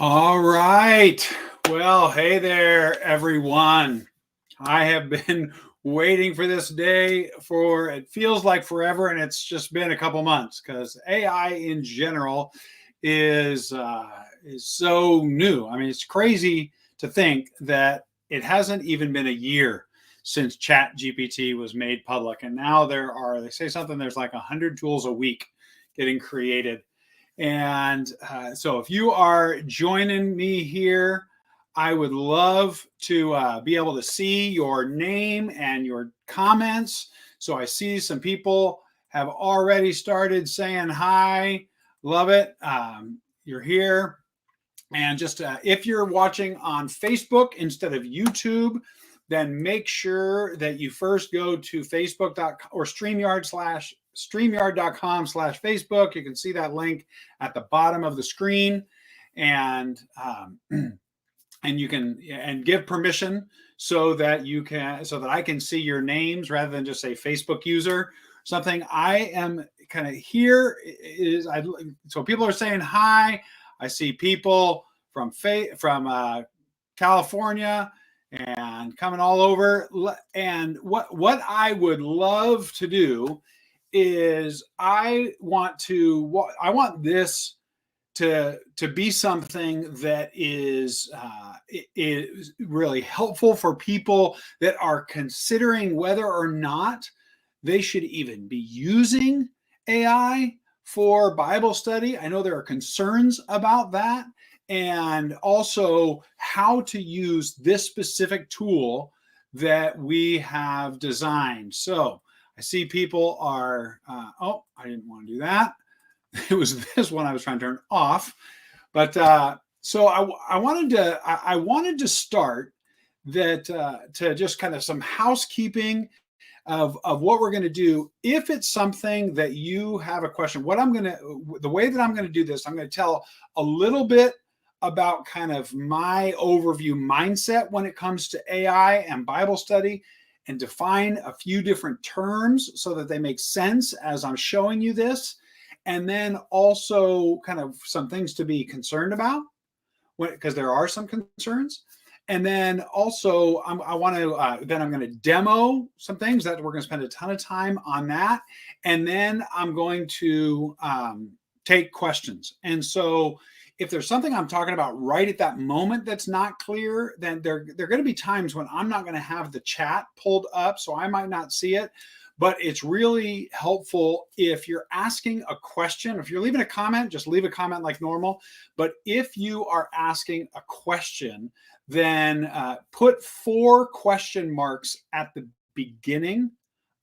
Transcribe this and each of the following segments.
All right. Well, hey there, everyone. I have been waiting for this day for it feels like forever, and it's just been a couple months because AI in general is so new. I mean, it's crazy to think that it hasn't even been a year since Chat GPT was made public, and now they say something. There's like 100 tools a week getting created and so if you are joining me here, I would love to be able to see your name and your comments. So I see some people have already started saying hi. Love it. You're here. And just if you're watching on Facebook instead of YouTube, then make sure that you first go to Facebook.com or StreamYard.com/Facebook. You can see that link at the bottom of the screen, and and you can give permission so that I can see your names rather than just say Facebook user. Something I am kind of here is so people are saying hi. I see people from California and coming all over. And what I would love to do is I want this to be something that is really helpful for people that are considering whether or not they should even be using AI for Bible study. I know there are concerns about that, and also how to use this specific tool that we have designed. So I see people are, I didn't want to do that. It was this one I was trying to turn off. But so I wanted to start that to just kind of some housekeeping of what we're going to do. If it's something that you have a question, the way that I'm going to do this, I'm going to tell a little bit about kind of my overview mindset when it comes to AI and Bible study, and define a few different terms so that they make sense as I'm showing you this. And then also kind of some things to be concerned about, because there are some concerns. And then also I'm going to demo some things that we're going to spend a ton of time on that. And then I'm going to take questions. And so if there's something I'm talking about right at that moment that's not clear, then there are going to be times when I'm not going to have the chat pulled up, so I might not see it. But it's really helpful if you're asking a question. If you're leaving a comment, just leave a comment like normal. But if you are asking a question, then put 4 question marks at the beginning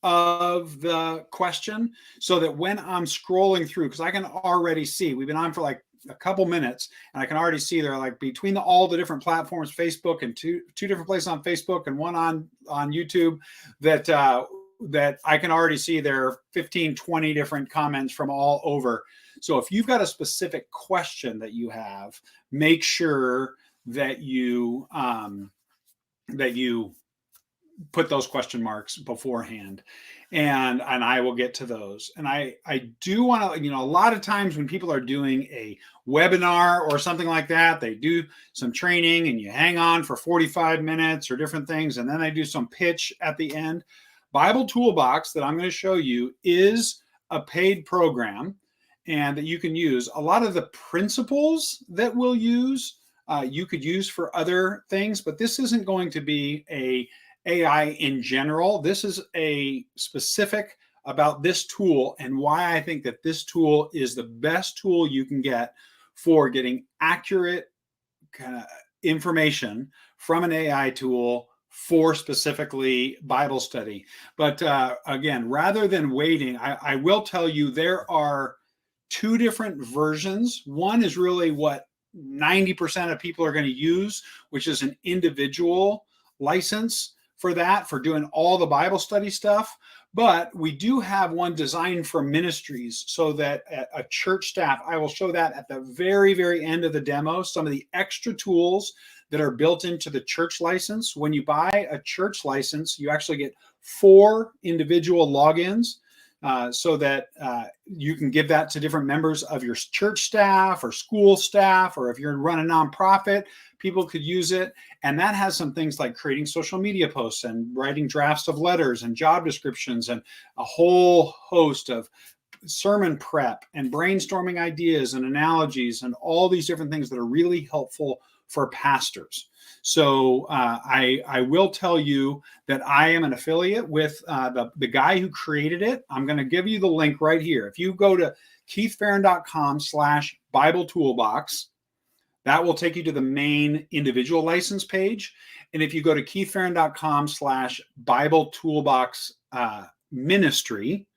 of the question so that when I'm scrolling through, because I can already see, we've been on for like a couple minutes, and I can already see they're like between all the different platforms, Facebook and two different places on Facebook and one on YouTube, that I can already see there are 15, 20 different comments from all over. So if you've got a specific question that you have, make sure that you put those question marks beforehand, and I will get to those. And I do want to, a lot of times when people are doing a webinar or something like that, they do some training and you hang on for 45 minutes or different things, and then they do some pitch at the end. Bible Toolbox that I'm going to show you is a paid program, and that you can use. A lot of the principles that we'll use, you could use for other things, but this isn't going to be a AI in general. This is a specific about this tool and why I think that this tool is the best tool you can get for getting accurate kind of information from an AI tool for specifically Bible study. But again, rather than waiting, I will tell you there are 2 different versions. One is really what 90% of people are going to use, which is an individual license for doing all the Bible study stuff. But we do have one designed for ministries, so that a church staff, I will show that at the very, very end of the demo, some of the extra tools that are built into the church license. When you buy a church license, you actually get 4 individual logins so that you can give that to different members of your church staff or school staff, or if you're running a nonprofit, people could use it. And that has some things like creating social media posts and writing drafts of letters and job descriptions and a whole host of sermon prep and brainstorming ideas and analogies and all these different things that are really helpful for pastors. So I will tell you that I am an affiliate with the guy who created it. I'm going to give you the link right here. If you go to keithfarron.com/BibleToolbox, that will take you to the main individual license page. And if you go to keithfarron.com/BibleToolbox ministry,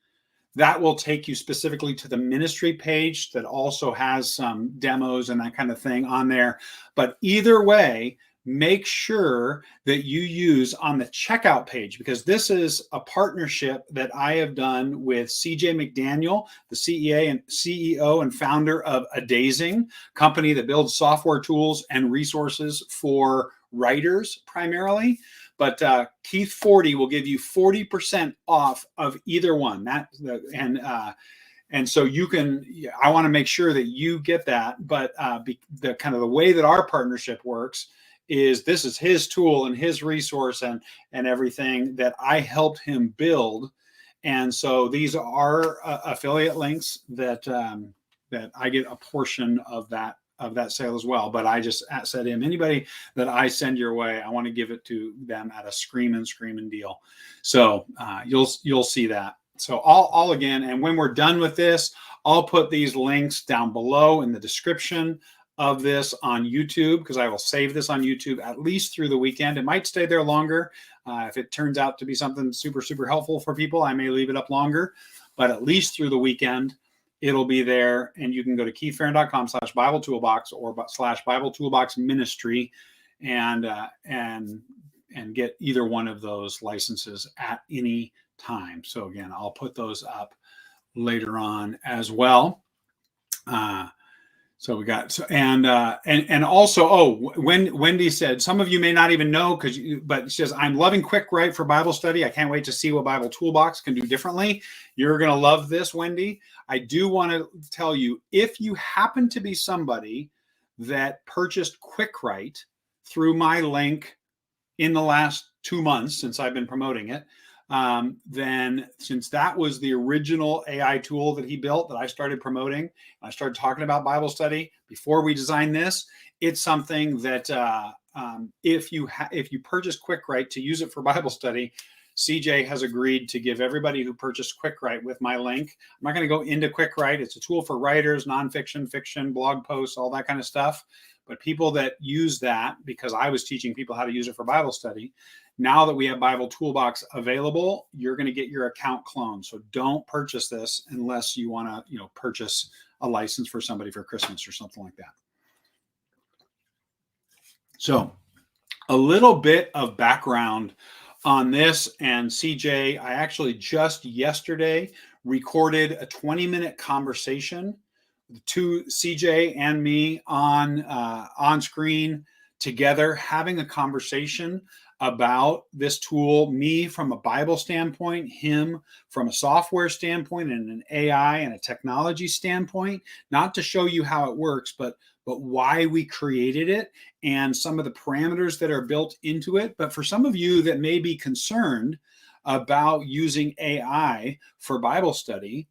that will take you specifically to the ministry page that also has some demos and that kind of thing on there. But either way, make sure that you use on the checkout page, because this is a partnership that I have done with CJ McDaniel, the CEO and founder of Adazing, company that builds software tools and resources for writers primarily. But Keith 40 will give you 40% off of either one. And so you can. I want to make sure that you get that. But the kind of the way that our partnership works is this is his tool and his resource and everything that I helped him build. And so these are affiliate links that I get a portion of that sale as well. But I just said to him, anybody that I send your way, I want to give it to them at a screaming deal. So you'll see that. So I'll again, and when we're done with this, I'll put these links down below in the description of this on YouTube, because I will save this on YouTube at least through the weekend. It might stay there longer. If it turns out to be something super, super helpful for people, I may leave it up longer, but at least through the weekend, it'll be there. And you can go to keithfarron.com/BibleToolbox or /BibleToolbox ministry and get either one of those licenses at any time. So again, I'll put those up later on as well. So we got and also when Wendy said, some of you may not even know but she says, I'm loving QuickWrite for Bible study. I can't wait to see what Bible Toolbox can do differently. You're going to love this, Wendy. I do want to tell you, if you happen to be somebody that purchased QuickWrite through my link in the last 2 months since I've been promoting it, then since that was the original AI tool that he built that I started promoting, I started talking about Bible study before we designed this, it's something that if you purchase QuickWrite to use it for Bible study, CJ has agreed to give everybody who purchased QuickWrite with my link. I'm not going to go into QuickWrite. It's a tool for writers, nonfiction, fiction, blog posts, all that kind of stuff. But people that use that, because I was teaching people how to use it for Bible study, now that we have Bible Toolbox available, you're going to get your account cloned. So don't purchase this unless you want to, purchase a license for somebody for Christmas or something like that. So a little bit of background on this and CJ. I actually just yesterday recorded a 20-minute conversation to CJ and me on screen together, having a conversation about this tool, me from a Bible standpoint, him from a software standpoint and an AI and a technology standpoint, not to show you how it works, but why we created it and some of the parameters that are built into it. But for some of you that may be concerned about using AI for Bible study,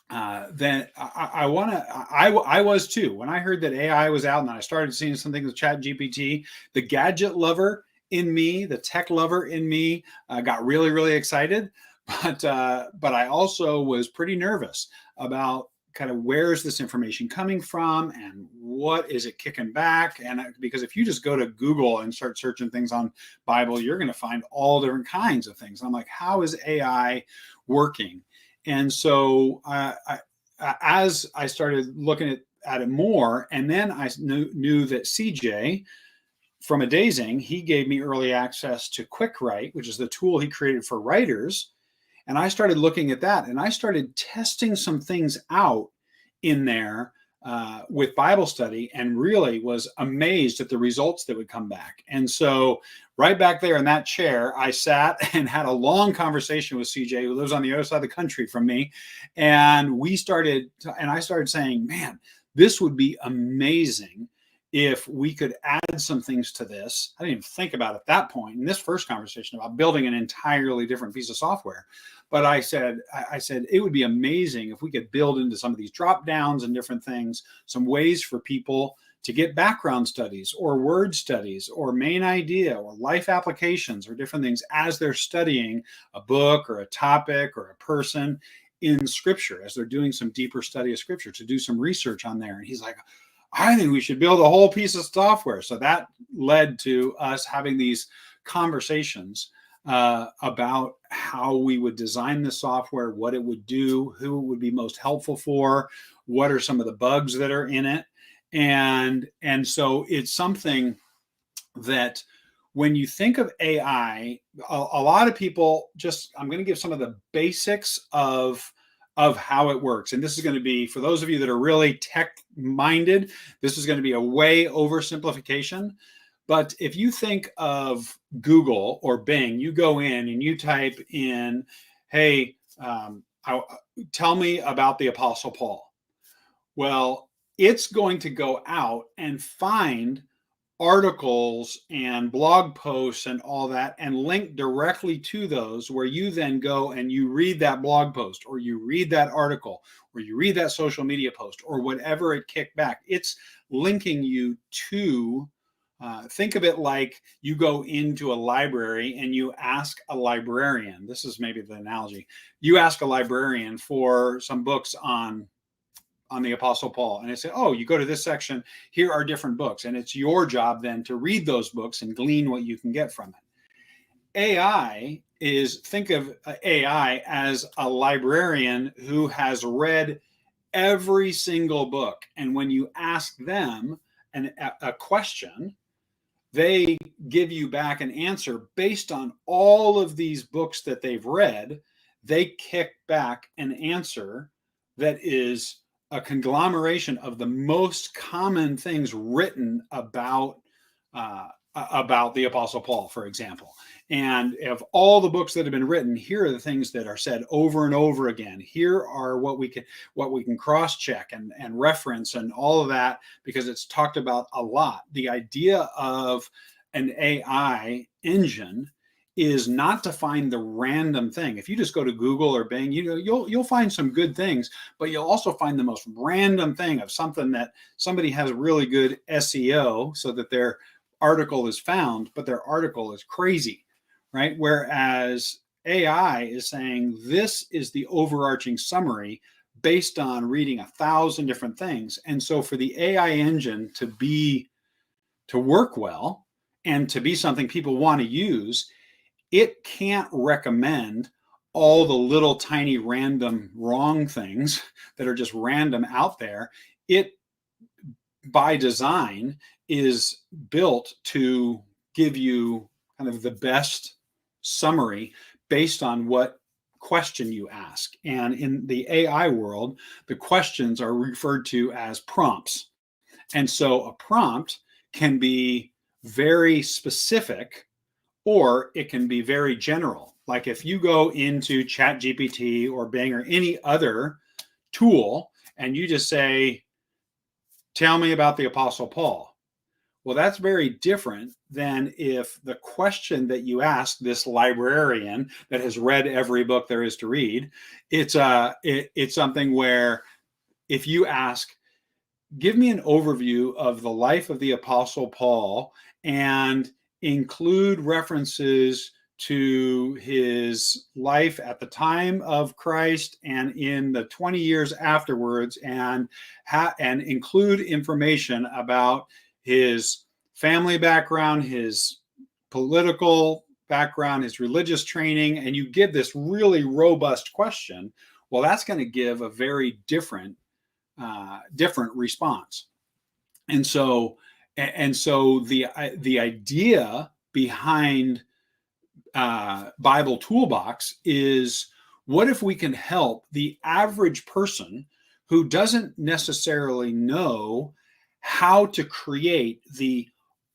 then I was too. When I heard that AI was out and I started seeing something with ChatGPT, the gadget lover in me, the tech lover in me, got really, really excited. But I also was pretty nervous about kind of where's this information coming from and what is it kicking back? And because if you just go to Google and start searching things on Bible, you're going to find all different kinds of things. I'm like, how is AI working? And so as I started looking at it more, and then I knew that CJ from Adazing, he gave me early access to QuickWrite, which is the tool he created for writers. And I started looking at that and I started testing some things out in there with Bible study, and really was amazed at the results that would come back. And so right back there in that chair, I sat and had a long conversation with CJ, who lives on the other side of the country from me. And I started saying, man, this would be amazing if we could add some things to this. I didn't even think about at that point in this first conversation about building an entirely different piece of software. But I said it would be amazing if we could build into some of these drop downs and different things, some ways for people to get background studies or word studies or main idea or life applications or different things as they're studying a book or a topic or a person in Scripture, as they're doing some deeper study of Scripture, to do some research on there. And he's like, I think we should build a whole piece of software. So that led to us having these conversations about how we would design the software, what it would do, who it would be most helpful for, what are some of the bugs that are in it. And so it's something that when you think of AI, a lot of people I'm going to give some of the basics of how it works. And this is going to be, for those of you that are really tech minded, this is going to be a way oversimplification. But if you think of Google or Bing, you go in and you type in, hey, tell me about the Apostle Paul. Well, it's going to go out and find articles and blog posts and all that and link directly to those, where you then go and you read that blog post or you read that article or you read that social media post or whatever it kicked back. It's linking you to, think of it like you go into a library and you ask a librarian, this is maybe the analogy, you ask a librarian for some books on the Apostle Paul, and they say, oh, you go to this section, here are different books, and it's your job then to read those books and glean what you can get from it. Think of AI as a librarian who has read every single book, and when you ask them a question, they give you back an answer based on all of these books that they've read. They kick back an answer that is a conglomeration of the most common things written about the Apostle Paul, for example. And of all the books that have been written, here are the things that are said over and over again. Here are what we can cross-check and reference and all of that, because it's talked about a lot. The idea of an AI engine is not to find the random thing. If you just go to Google or Bing, you'll find some good things, but you'll also find the most random thing of something that somebody has really good SEO so that their article is found, but their article is crazy, right? Whereas AI is saying, this is the overarching summary based on reading 1,000 different things. And so for the AI engine to work well and to be something people want to use, it can't recommend all the little tiny random wrong things that are just random out there. It, by design, is built to give you kind of the best summary based on what question you ask. And in the AI world, the questions are referred to as prompts. And so a prompt can be very specific, or it can be very general. Like if you go into ChatGPT or Bing or any other tool and you just say, tell me about the Apostle Paul. Well, that's very different than if the question that you ask this librarian that has read every book there is to read, it's something where if you ask, give me an overview of the life of the Apostle Paul and include references to his life at the time of Christ and in the 20 years afterwards, and include information about his family background, his political background, his religious training, and you give this really robust question, well, that's going to give a very different response. And so the idea behind BibleToolbox is, what if we can help the average person who doesn't necessarily know how to create the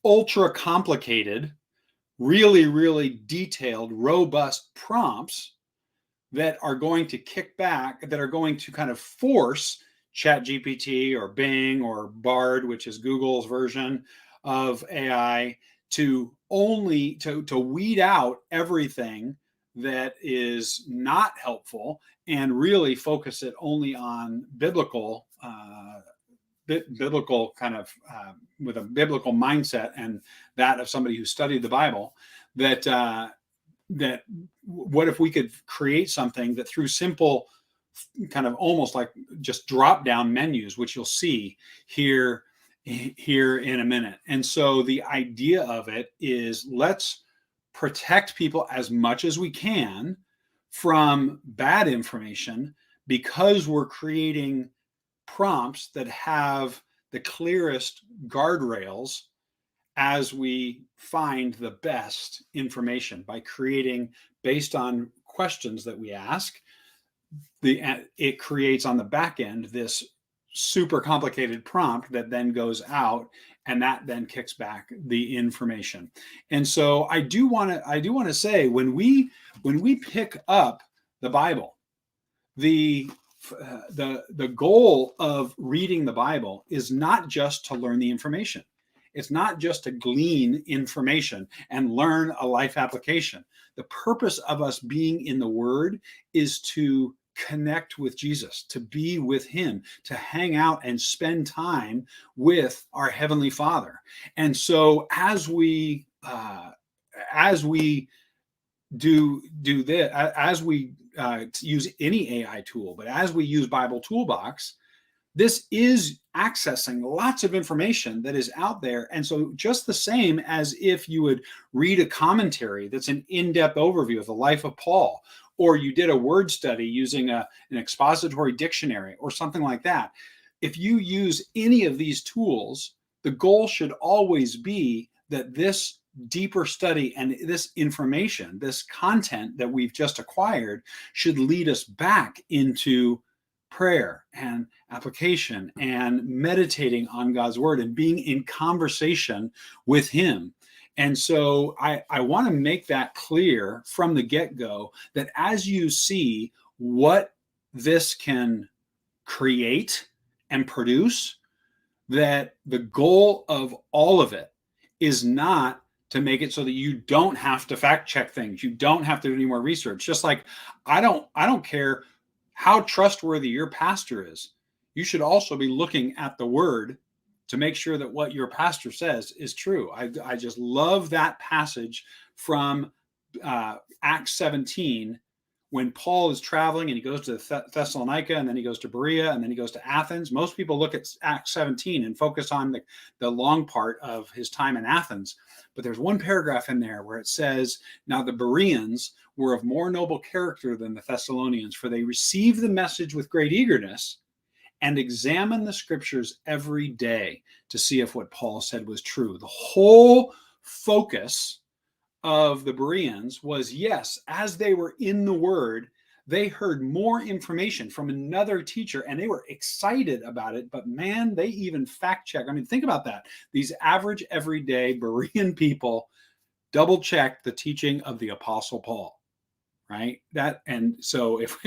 ultra complicated, really, really detailed, robust prompts that are going to kick back, that are going to kind of force ChatGPT or Bing or Bard, which is Google's version of AI, to only to weed out everything that is not helpful and really focus it only on biblical biblical kind of with a biblical mindset and that of somebody who studied the Bible. That what if we could create something that through simple kind of almost like just drop down menus, which you'll see here in a minute. And so the idea of it is, let's protect people as much as we can from bad information, because we're creating prompts that have the clearest guardrails as we find the best information by creating, based on questions that we ask, it creates on the back end this super complicated prompt that then goes out, and that then kicks back the information. And so I do want to say, when we pick up the Bible, the goal of reading the Bible is not just to learn the information. It's not just to glean information and learn a life application. The purpose of us being in the Word is to connect with Jesus, to be with him, to hang out and spend time with our Heavenly Father. And so as we do this, as we use any AI tool, but as we use BibleToolbox, this is accessing lots of information that is out there. And so just the same as if you would read a commentary that's an in-depth overview of the life of Paul, or you did a word study using an expository dictionary or something like that. If you use any of these tools, the goal should always be that this deeper study and this information, this content that we've just acquired, should lead us back into prayer and application and meditating on God's word and being in conversation with him. And so I want to make that clear from the get-go, that as you see what this can create and produce, that the goal of all of it is not to make it so that you don't have to fact check things. You don't have to do any more research. Just like I don't care how trustworthy your pastor is. You should also be looking at the word to make sure that what your pastor says is true. I just love that passage from Acts 17, when Paul is traveling and he goes to Thessalonica, and then he goes to Berea, and then he goes to Athens. Most people look at Acts 17 and focus on the long part of his time in Athens. But there's one paragraph in there where it says, now the Bereans were of more noble character than the Thessalonians, for they received the message with great eagerness and examined the scriptures every day to see if what Paul said was true. The whole focus of the Bereans was, yes, as they were in the word, they heard more information from another teacher and they were excited about it. But man, they even fact check. I mean, think about that. These average, everyday Berean people double checked the teaching of the Apostle Paul. Right? And so if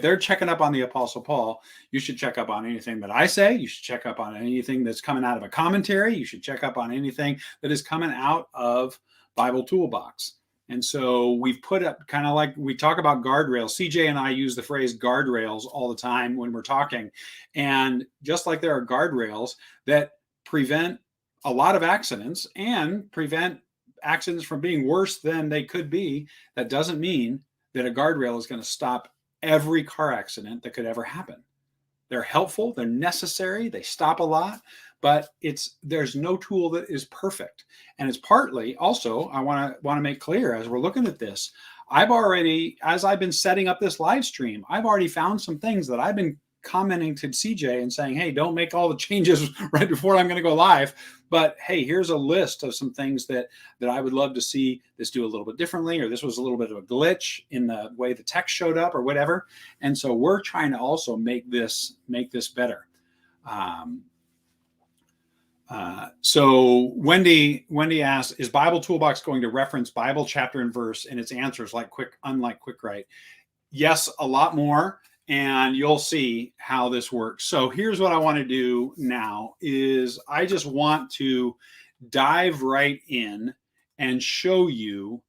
they're checking up on the Apostle Paul, you should check up on anything that I say. You should check up on anything that's coming out of a commentary. You should check up on anything that is coming out of BibleToolbox. And so we've put up, kind of like we talk about guardrails. CJ and I use the phrase guardrails all the time when we're talking. And just like there are guardrails that prevent a lot of accidents and prevent accidents from being worse than they could be, that doesn't mean that a guardrail is going to stop every car accident that could ever happen. They're helpful, they're necessary, they stop a lot, but there's no tool that is perfect. And it's partly also, I want to make clear as we're looking at this, as I've been setting up this live stream, I've already found some things that I've been commenting to CJ and saying, hey, don't make all the changes right before I'm going to go live. But hey, here's a list of some things that I would love to see this do a little bit differently, or this was a little bit of a glitch in the way the text showed up or whatever. And so we're trying to also make this better. So Wendy asks, is BibleToolbox going to reference Bible chapter and verse in its answers unlike QuickWrite? Yes, a lot more. And you'll see how this works. So here's what I want to do now is I just want to dive right in and show you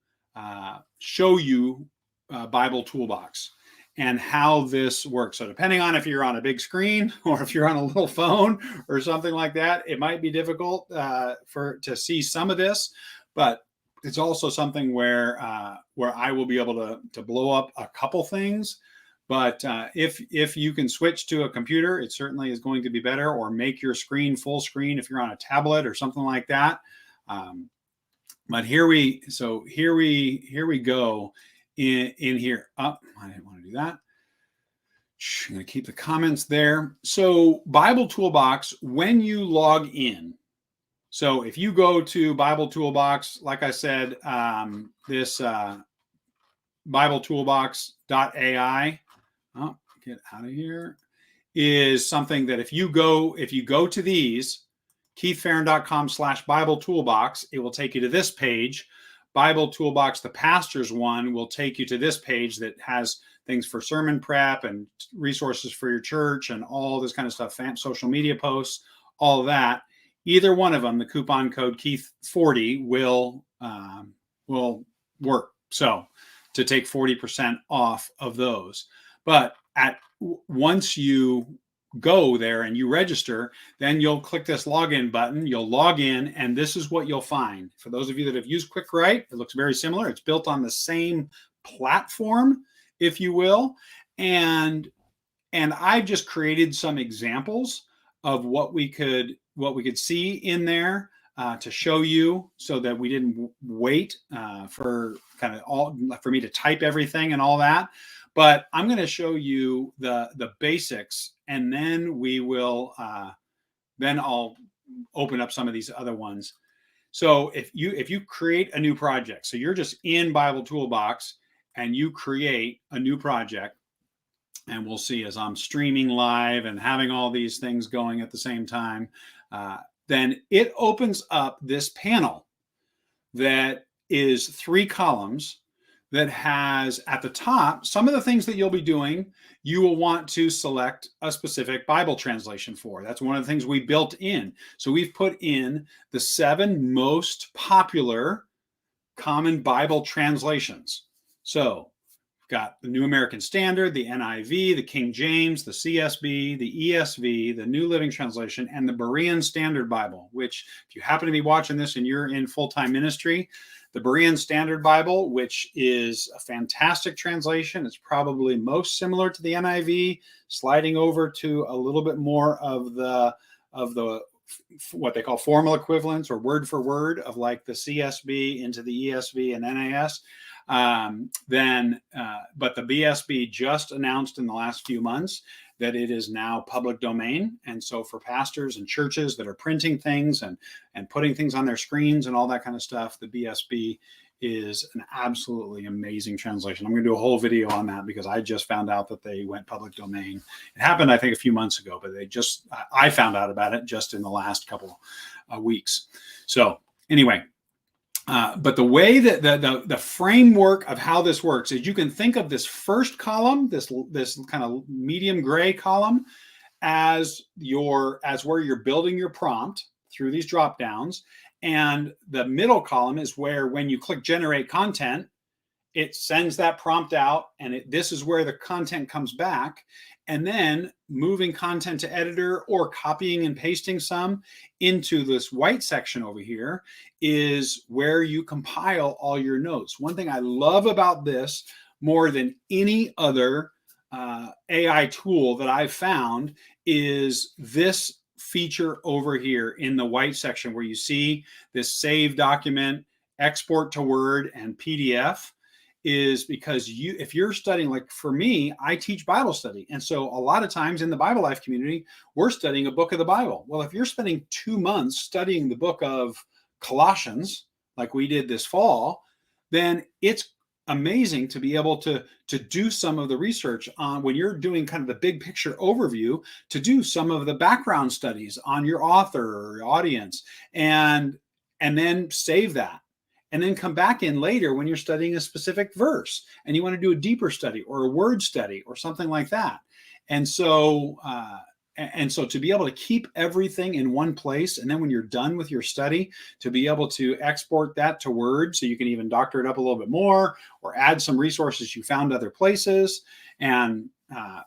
BibleToolbox and how this works. So depending on if you're on a big screen or if you're on a little phone or something like that, it might be difficult to see some of this, but it's also something where I will be able to blow up a couple things. But if you can switch to a computer, it certainly is going to be better, or make your screen full screen if you're on a tablet or something like that. But here we go in here. Oh, I didn't want to do that. I'm going to keep the comments there. So BibleToolbox, when you log in, so if you go to BibleToolbox, like I said, this BibleToolbox.ai, oh, get out of here, is something that if you go to these, keithfarron.com/BibleToolbox, it will take you to this page. BibleToolbox, the pastor's one, will take you to this page that has things for sermon prep and resources for your church and all this kind of stuff, social media posts, all of that. Either one of them, the coupon code Keith40 will work. So to take 40% off of those. But once you go there and you register, then you'll click this login button. You'll log in, and this is what you'll find. For those of you that have used QuickWrite, it looks very similar. It's built on the same platform, if you will. And I've just created some examples of what we could see in there to show you, so that we didn't wait for me to type everything and all that. But I'm going to show you the basics, and then we will then I'll open up some of these other ones. So if you create a new project, so you're just in BibleToolbox and you create a new project, and we'll see as I'm streaming live and having all these things going at the same time, then it opens up this panel that is 3 columns that has at the top some of the things that you'll be doing. You will want to select a specific Bible translation for. That's one of the things we built in. So we've put in the 7 most popular common Bible translations. So we've got the New American Standard, the NIV, the King James, the CSB, the ESV, the New Living Translation, and the Berean Standard Bible, which, if you happen to be watching this and you're in full-time ministry, the Berean Standard Bible, which is a fantastic translation. It's probably most similar to the NIV, sliding over to a little bit more of the what they call formal equivalents, or word for word, of like the CSB into the ESV and NAS. But the BSB just announced in the last few months that it is now public domain. And so for pastors and churches that are printing things and putting things on their screens and all that kind of stuff, the BSB is an absolutely amazing translation. I'm going to do a whole video on that because I just found out that they went public domain. It happened, I think, a few months ago, but I found out about it just in the last couple of weeks. So anyway, but the way that the framework of how this works is, you can think of this first column, this kind of medium gray column, as where you're building your prompt through these drop downs. And the middle column is where, when you click generate content, it sends that prompt out, and this is where the content comes back. And then moving content to editor, or copying and pasting some into this white section over here, is where you compile all your notes. One thing I love about this more than any other AI tool that I've found is this feature over here in the white section, where you see this save document, export to Word, and PDF. is because if you're studying, like for me, I teach Bible study. And so a lot of times in the Bible Life community, we're studying a book of the Bible. Well, if you're spending 2 months studying the book of Colossians, like we did this fall, then it's amazing to be able to do some of the research on, when you're doing kind of the big picture overview, to do some of the background studies on your author or audience, and then save that, and then come back in later when you're studying a specific verse and you want to do a deeper study or a word study or something like that. And so to be able to keep everything in one place, and then when you're done with your study, to be able to export that to Word, so you can even doctor it up a little bit more or add some resources you found other places. And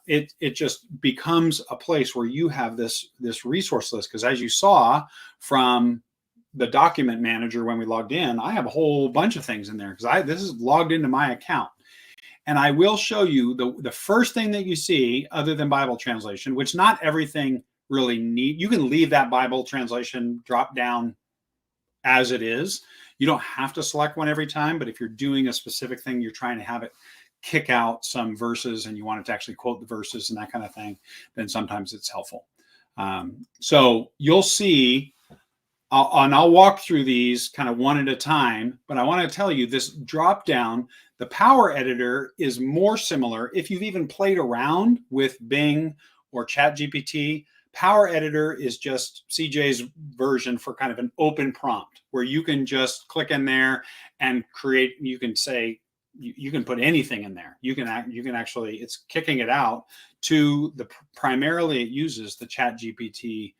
it just becomes a place where you have this resource list. Because as you saw from the document manager when we logged in, I have a whole bunch of things in there because this is logged into my account. And I will show you the first thing that you see, other than Bible translation, which not everything really need. You can leave that Bible translation drop down as it is. You don't have to select one every time, but if you're doing a specific thing, you're trying to have it kick out some verses and you want it to actually quote the verses and that kind of thing, then sometimes it's helpful. So you'll see, I'll walk through these kind of one at a time, but I want to tell you this drop down, the Power Editor is more similar. If you've even played around with Bing or ChatGPT, Power Editor is just CJ's version for kind of an open prompt where you can just click in there and create, you can say, you can put anything in there. You can actually, it's kicking it out to primarily it uses the ChatGPT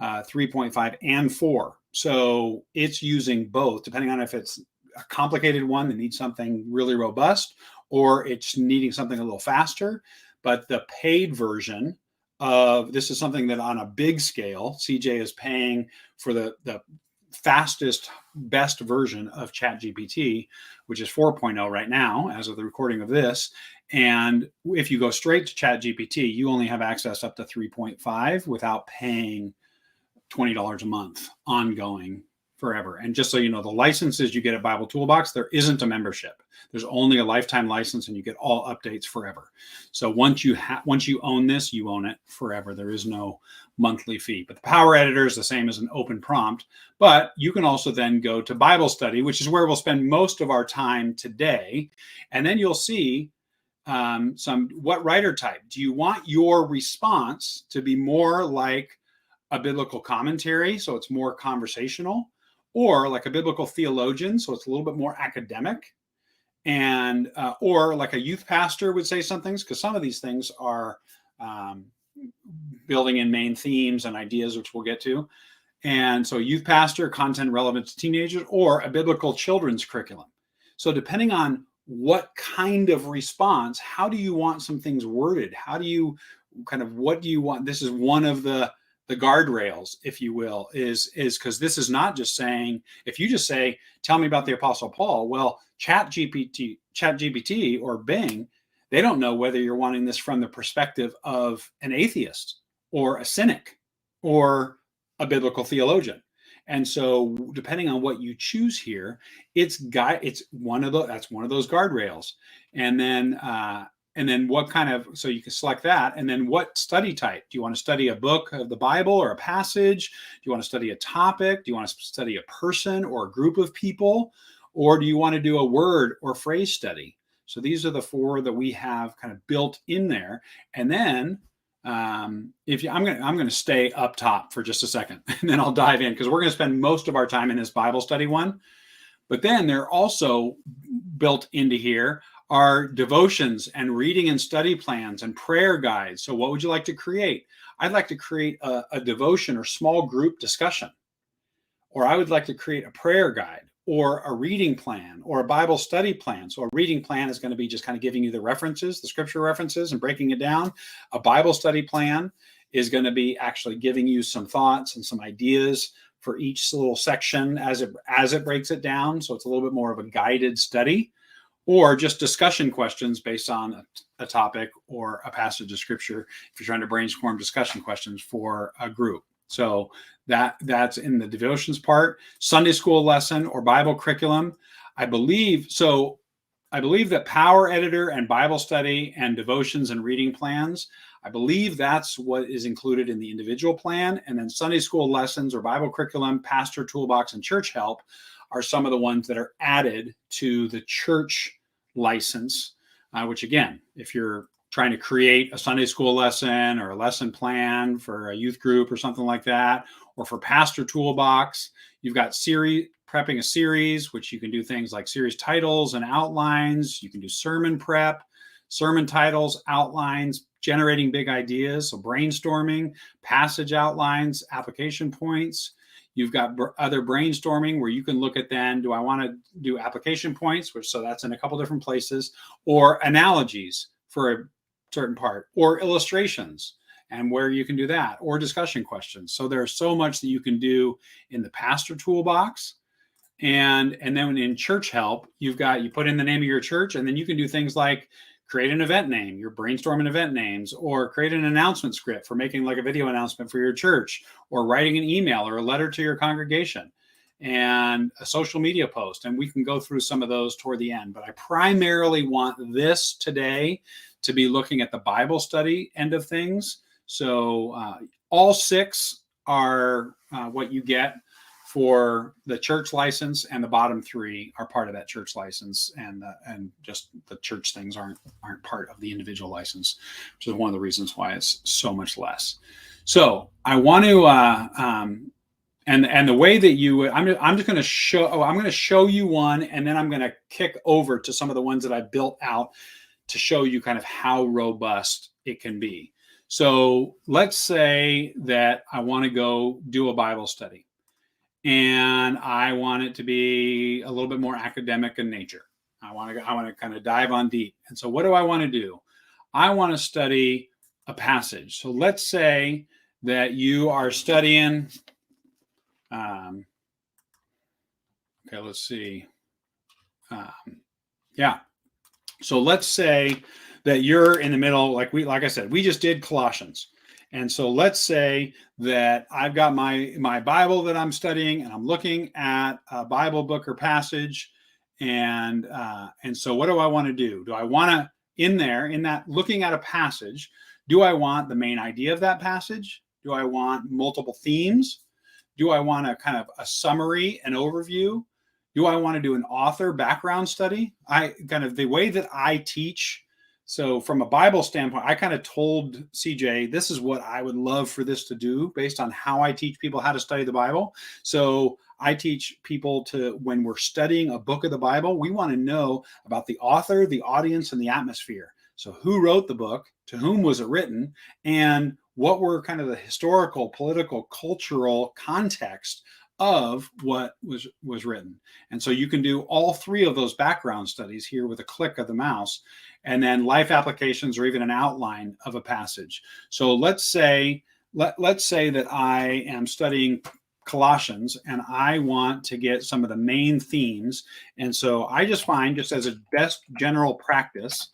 3.5 and 4. So it's using both, depending on if it's a complicated one that needs something really robust or it's needing something a little faster. But the paid version of this is something that on a big scale, CJ is paying for the fastest, best version of ChatGPT, which is 4.0 right now, as of the recording of this. And if you go straight to ChatGPT, you only have access up to 3.5 without paying $20 a month ongoing forever. And just so you know, the licenses you get at BibleToolbox, there isn't a membership. There's only a lifetime license and you get all updates forever. So once you own this, you own it forever. There is no monthly fee. But the Power Editor is the same as an open prompt. But you can also then go to Bible study, which is where we'll spend most of our time today. And then you'll see what writer type. Do you want your response to be more like a biblical commentary, so it's more conversational, or like a biblical theologian, so it's a little bit more academic, and or like a youth pastor would say some things, because some of these things are building in main themes and ideas, which we'll get to. And so youth pastor, content relevant to teenagers, or a biblical children's curriculum. So depending on what kind of response, how do you want some things worded? How do you what do you want? This is one of the guardrails, if you will, is because this is not just saying, if you just say, tell me about the Apostle Paul, well, ChatGPT or Bing, they don't know whether you're wanting this from the perspective of an atheist or a cynic or a biblical theologian. And so depending on what you choose here, it's one of those guardrails. And then what kind of, so you can select that. And then what study type? Do you want to study a book of the Bible or a passage? Do you want to study a topic? Do you want to study a person or a group of people? Or do you want to do a word or phrase study? So these are the 4 that we have kind of built in there. And then I'm going to stay up top for just a second, and then I'll dive in because we're going to spend most of our time in this Bible study one. But then they're also built into here are devotions and reading and study plans and prayer guides. So what would you like to create? I'd like to create a devotion or small group discussion, or I would like to create a prayer guide or a reading plan or a Bible study plan. So a reading plan is going to be just kind of giving you the references, the scripture references, and breaking it down. A Bible study plan is going to be actually giving you some thoughts and some ideas for each little section as it breaks it down. So it's a little bit more of a guided study, or just discussion questions based on a topic or a passage of scripture if you're trying to brainstorm discussion questions for a group. So that's in the devotions part. Sunday school lesson or Bible curriculum, I believe. So I believe that Power Editor and Bible study and devotions and reading plans, I believe that's what is included in the individual plan. And then Sunday school lessons or Bible curriculum, Pastor Toolbox, and Church Help are some of the ones that are added to the church license, which again, if you're trying to create a Sunday school lesson or a lesson plan for a youth group or something like that, or for Pastor Toolbox, you've got prepping a series, which you can do things like series titles and outlines. You can do sermon prep, sermon titles, outlines, generating big ideas, so brainstorming, passage outlines, application points. You've got other brainstorming where you can look at then, do I want to do application points, so that's in a couple different places, or analogies for a certain part, or illustrations, and where you can do that, or discussion questions. So there's so much that you can do in the Pastor Toolbox. And then in Church Help, you put in the name of your church, and then you can do things like create an event name, you're brainstorming event names, or create an announcement script for making like a video announcement for your church, or writing an email or a letter to your congregation, and a social media post. And we can go through some of those toward the end. But I primarily want this today to be looking at the Bible study end of things. So all 6 are what you get for the church license, and the bottom 3 are part of that church license, and just the church things aren't part of the individual license, which is one of the reasons why it's so much less. So I want to and the way that you would, I'm just going to show. I'm going to show you one, and then I'm going to kick over to some of the ones that I built out to show you kind of how robust it can be. So let's say that I want to go do a Bible study, and I want it to be a little bit more academic in nature. I want to kind of dive on deep. And so what do I want to do? I want to study a passage. So let's say that you are studying, okay, let's see. Yeah. So let's say that you're in the middle, like I said, we just did Colossians. And so let's say that I've got my Bible that I'm studying, and I'm looking at a Bible book or passage. And so what do I want to do? Do I want to, in that looking at a passage, do I want the main idea of that passage? Do I want multiple themes? Do I want a kind of a summary, an overview? Do I want to do an author background study? The way that I teach. So from a Bible standpoint, I kind of told CJ, this is what I would love for this to do based on how I teach people how to study the Bible. So I teach people when we're studying a book of the Bible, we want to know about the author, the audience, and the atmosphere. So who wrote the book, to whom was it written, and what were kind of the historical, political, cultural context of what was written. And so you can do all 3 of those background studies here with a click of the mouse, and then life applications or even an outline of a passage. So let's say that I am studying Colossians, and I want to get some of the main themes. And so I just find, just as a best general practice,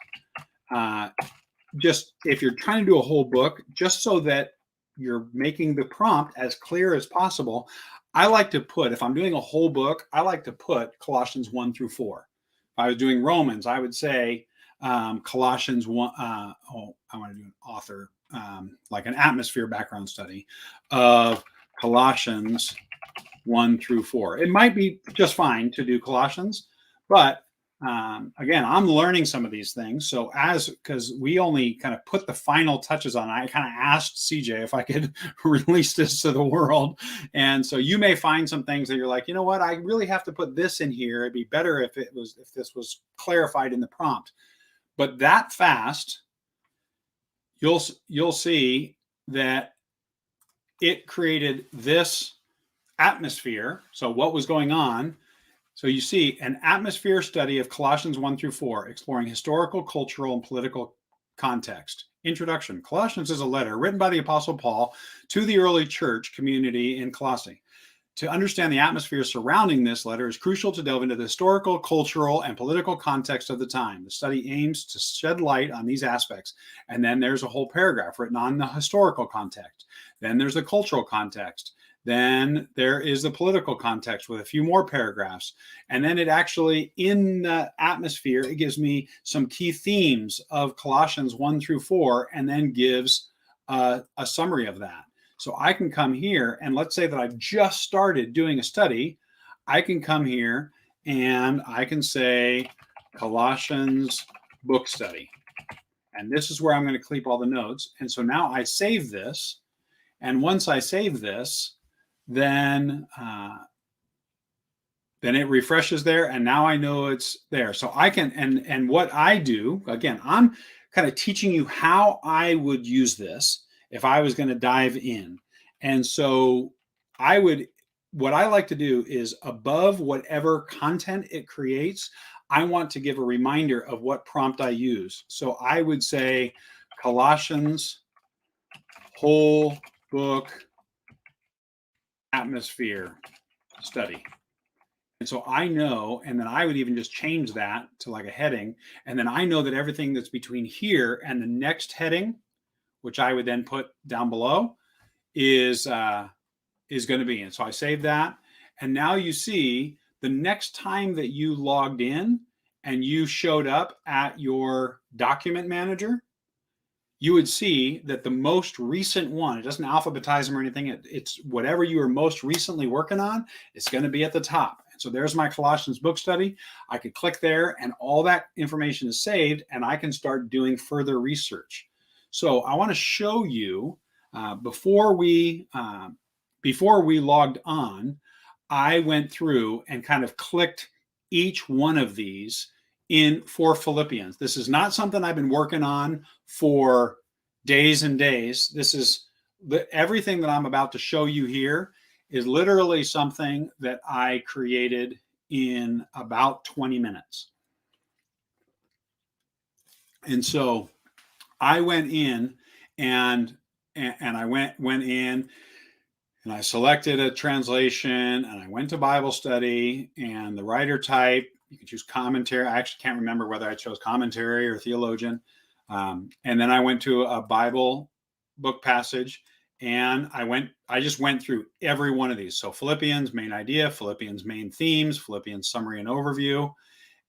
just if you're trying to do a whole book, just so that you're making the prompt as clear as possible, I like to put, if I'm doing a whole book, I like to put Colossians 1 through 4. If I was doing Romans, I would say Colossians 1. I want to do an author, like an atmosphere background study of Colossians 1 through 4. It might be just fine to do Colossians, but again, I'm learning some of these things. So because we only kind of put the final touches on, I kind of asked CJ if I could release this to the world. And so you may find some things that you're like, you know what, I really have to put this in here. It'd be better if this was clarified in the prompt. But that fast, you'll see that it created this atmosphere. So what was going on? So you see an atmosphere study of Colossians 1 through 4, exploring historical, cultural, and political context. Introduction. Colossians is a letter written by the Apostle Paul to the early church community in Colossae. To understand the atmosphere surrounding this letter is crucial to delve into the historical, cultural, and political context of the time. The study aims to shed light on these aspects. And then there's a whole paragraph written on the historical context. Then there's the cultural context. Then there is the political context with a few more paragraphs. And then it actually, in the atmosphere, it gives me some key themes of Colossians 1 through 4, and then gives a summary of that. So I can come here, and let's say that I've just started doing a study. I can come here and I can say Colossians book study. And this is where I'm going to keep all the notes. And so now I save this. And once I save this, then it refreshes there, and now I know it's there. So I can, and what I do, again, I'm kind of teaching you how I would use this if I was going to dive in. And so what I like to do is, above whatever content it creates, I want to give a reminder of what prompt I use. So I would say Colossians whole book atmosphere study. And so I know, and then I would even just change that to like a heading. And then I know that everything that's between here and the next heading, which I would then put down below, is going to be in. So I save that. And now you see the next time that you logged in and you showed up at your document manager, you would see that the most recent one, it doesn't alphabetize them or anything. It's whatever you are most recently working on, it's going to be at the top. And so there's my Colossians book study. I could click there and all that information is saved, and I can start doing further research. So I want to show you before we logged on, I went through and kind of clicked each one of these for Philippians. This is not something I've been working on for days and days. This is everything that I'm about to show you here is literally something that I created in about 20 minutes. And so I went in and I went in and I selected a translation, and I went to Bible study, and the writer type, you can choose commentary. I actually can't remember whether I chose commentary or theologian. And then I went to a Bible book passage, and I just went through every one of these. So Philippians, main idea, Philippians, main themes, Philippians, summary and overview.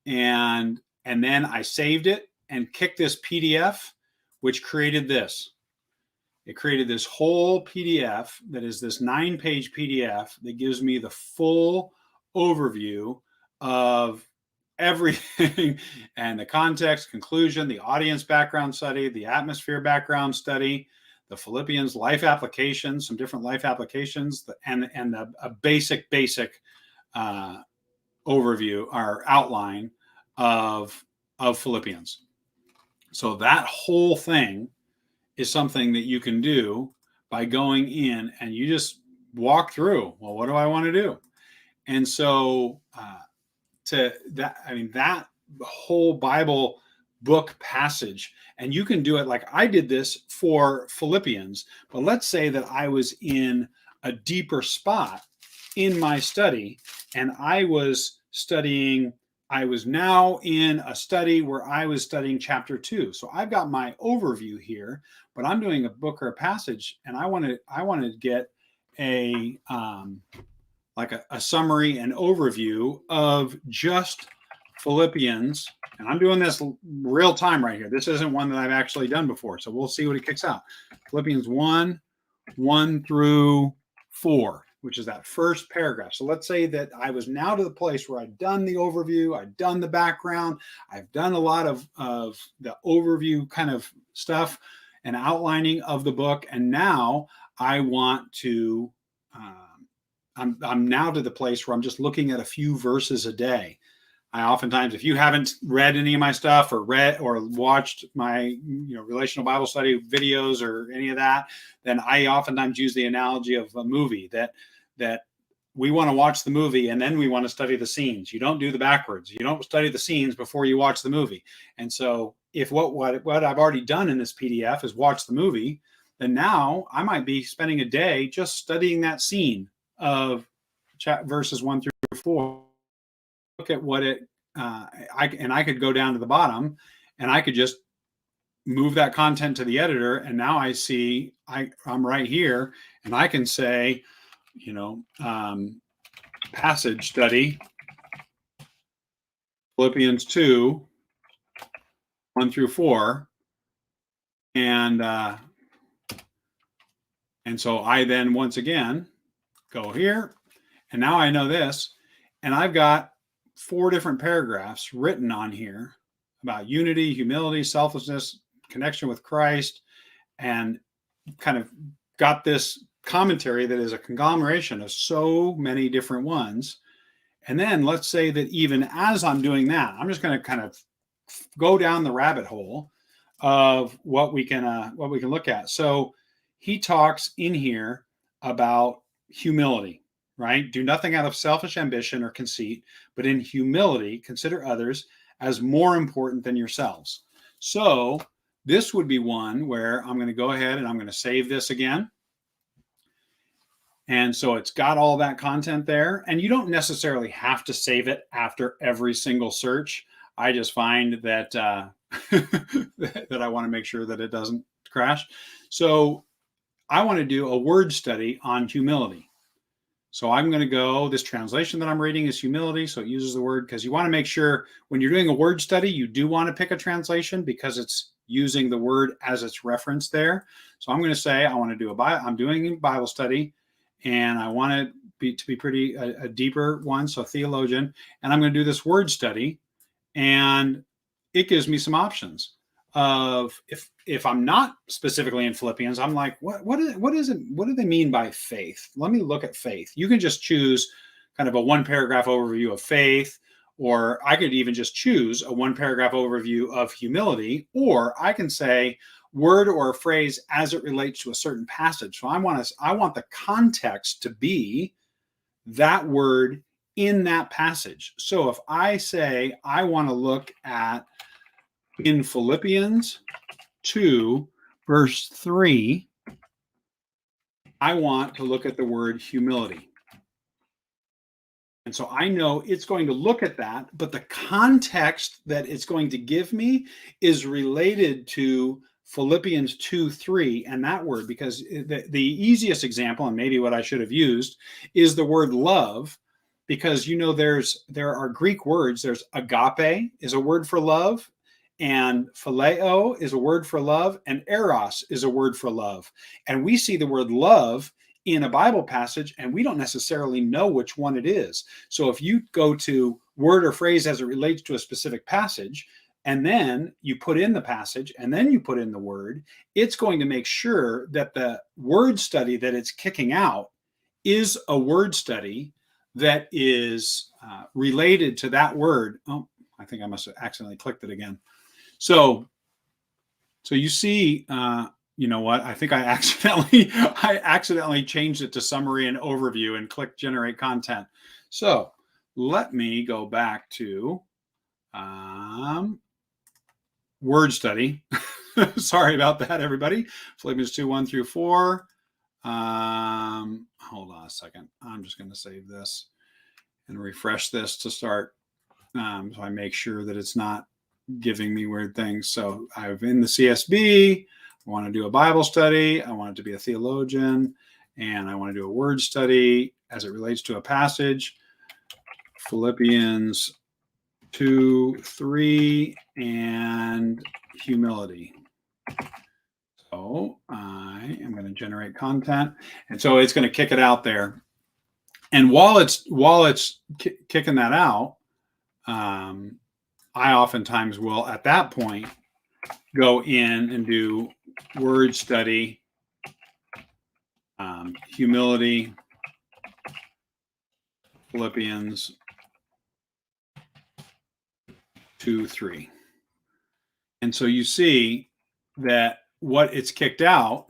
And then I saved it and kicked this PDF, which created this. It created this whole PDF that is this 9-page PDF that gives me the full overview of everything and the context, conclusion, the audience background study, the atmosphere background study, the Philippians life applications, some different life applications, and a basic overview or outline of Philippians. So that whole thing is something that you can do by going in and you just walk through, well, what do I want to do? And so that whole Bible book passage, and you can do it like I did this for Philippians, but let's say that I was in a deeper spot in my study and I was now in a study where I was studying chapter 2. So I've got my overview here, but I'm doing a book or a passage, and I want to get a summary and overview of just Philippians. And I'm doing this real time right here. This isn't one that I've actually done before. So we'll see what it kicks out. Philippians 1 through 4, which is that first paragraph. So let's say that I was now to the place where I've done the overview, I've done the background, I've done a lot of the overview kind of stuff and outlining of the book. And now I want to, I'm now to the place where I'm just looking at a few verses a day. I oftentimes, if you haven't read any of my stuff or read or watched my relational Bible study videos or any of that, then I oftentimes use the analogy of a movie that we want to watch the movie and then we want to study the scenes. You don't do the backwards. You don't study the scenes before you watch the movie. And so if what I've already done in this PDF is watch the movie, then now I might be spending a day just studying that scene of verses 1 through 4. Look at what I could go down to the bottom and I could just move that content to the editor. And now I see I'm right here and I can say, passage study, Philippians 2, 1 through 4. And so I then once again go here, and now I know this, and I've got 4 different paragraphs written on here about unity, humility, selflessness, connection with Christ, and kind of got this commentary that is a conglomeration of so many different ones. And then let's say that even as I'm doing that, I'm just going to kind of go down the rabbit hole of what we can look at. So he talks in here about humility, right? Do nothing out of selfish ambition or conceit, but in humility consider others as more important than yourselves. So this would be one where I'm going to go ahead and I'm going to save this again. And so it's got all that content there, and you don't necessarily have to save it after every single search. I just find that that I want to make sure that it doesn't crash. So I want to do a word study on humility. So I'm going to go, this translation that I'm reading is humility. So it uses the word, because you want to make sure when you're doing a word study, you do want to pick a translation because it's using the word as its reference there. So I'm going to say, I'm doing a Bible study, and I want it to be pretty a deeper one. So theologian, and I'm going to do this word study, and it gives me some options of if I'm not specifically in Philippians, I'm like, what is it? What do they mean by faith? Let me look at faith. You can just choose kind of a 1-paragraph overview of faith, or I could even just choose a 1-paragraph overview of humility, or I can say word or a phrase as it relates to a certain passage. So I want the context to be that word in that passage. So if I say I want to look at in Philippians 2, verse 3, I want to look at the word humility. And so I know it's going to look at that, but the context that it's going to give me is related to Philippians 2:3 and that word, because the easiest example, and maybe what I should have used, is the word love, because there are Greek words. There's agape is a word for love, and phileo is a word for love, and eros is a word for love. And we see the word love in a Bible passage, and we don't necessarily know which one it is. So if you go to word or phrase as it relates to a specific passage, and then you put in the passage, and then you put in the word, it's going to make sure that the word study that it's kicking out is a word study that is related to that word. Oh, I think I must have accidentally clicked it again. So you see, you know what? I think I accidentally changed it to summary and overview and click generate content. So let me go back to word study. Sorry about that, everybody. Philippians 2, 1 through 4. Hold on a second. I'm just going to save this and refresh this to start. So I make sure that it's not giving me weird things. So I'm in the CSB. I want to do a Bible study. I want it to be a theologian, and I want to do a word study as it relates to a passage. Philippians 2:3 and humility. So I am going to generate content, and so it's going to kick it out there. And while it's kicking that out, I oftentimes will, at that point, go in and do word study, humility, Philippians 2:3. And so you see that what it's kicked out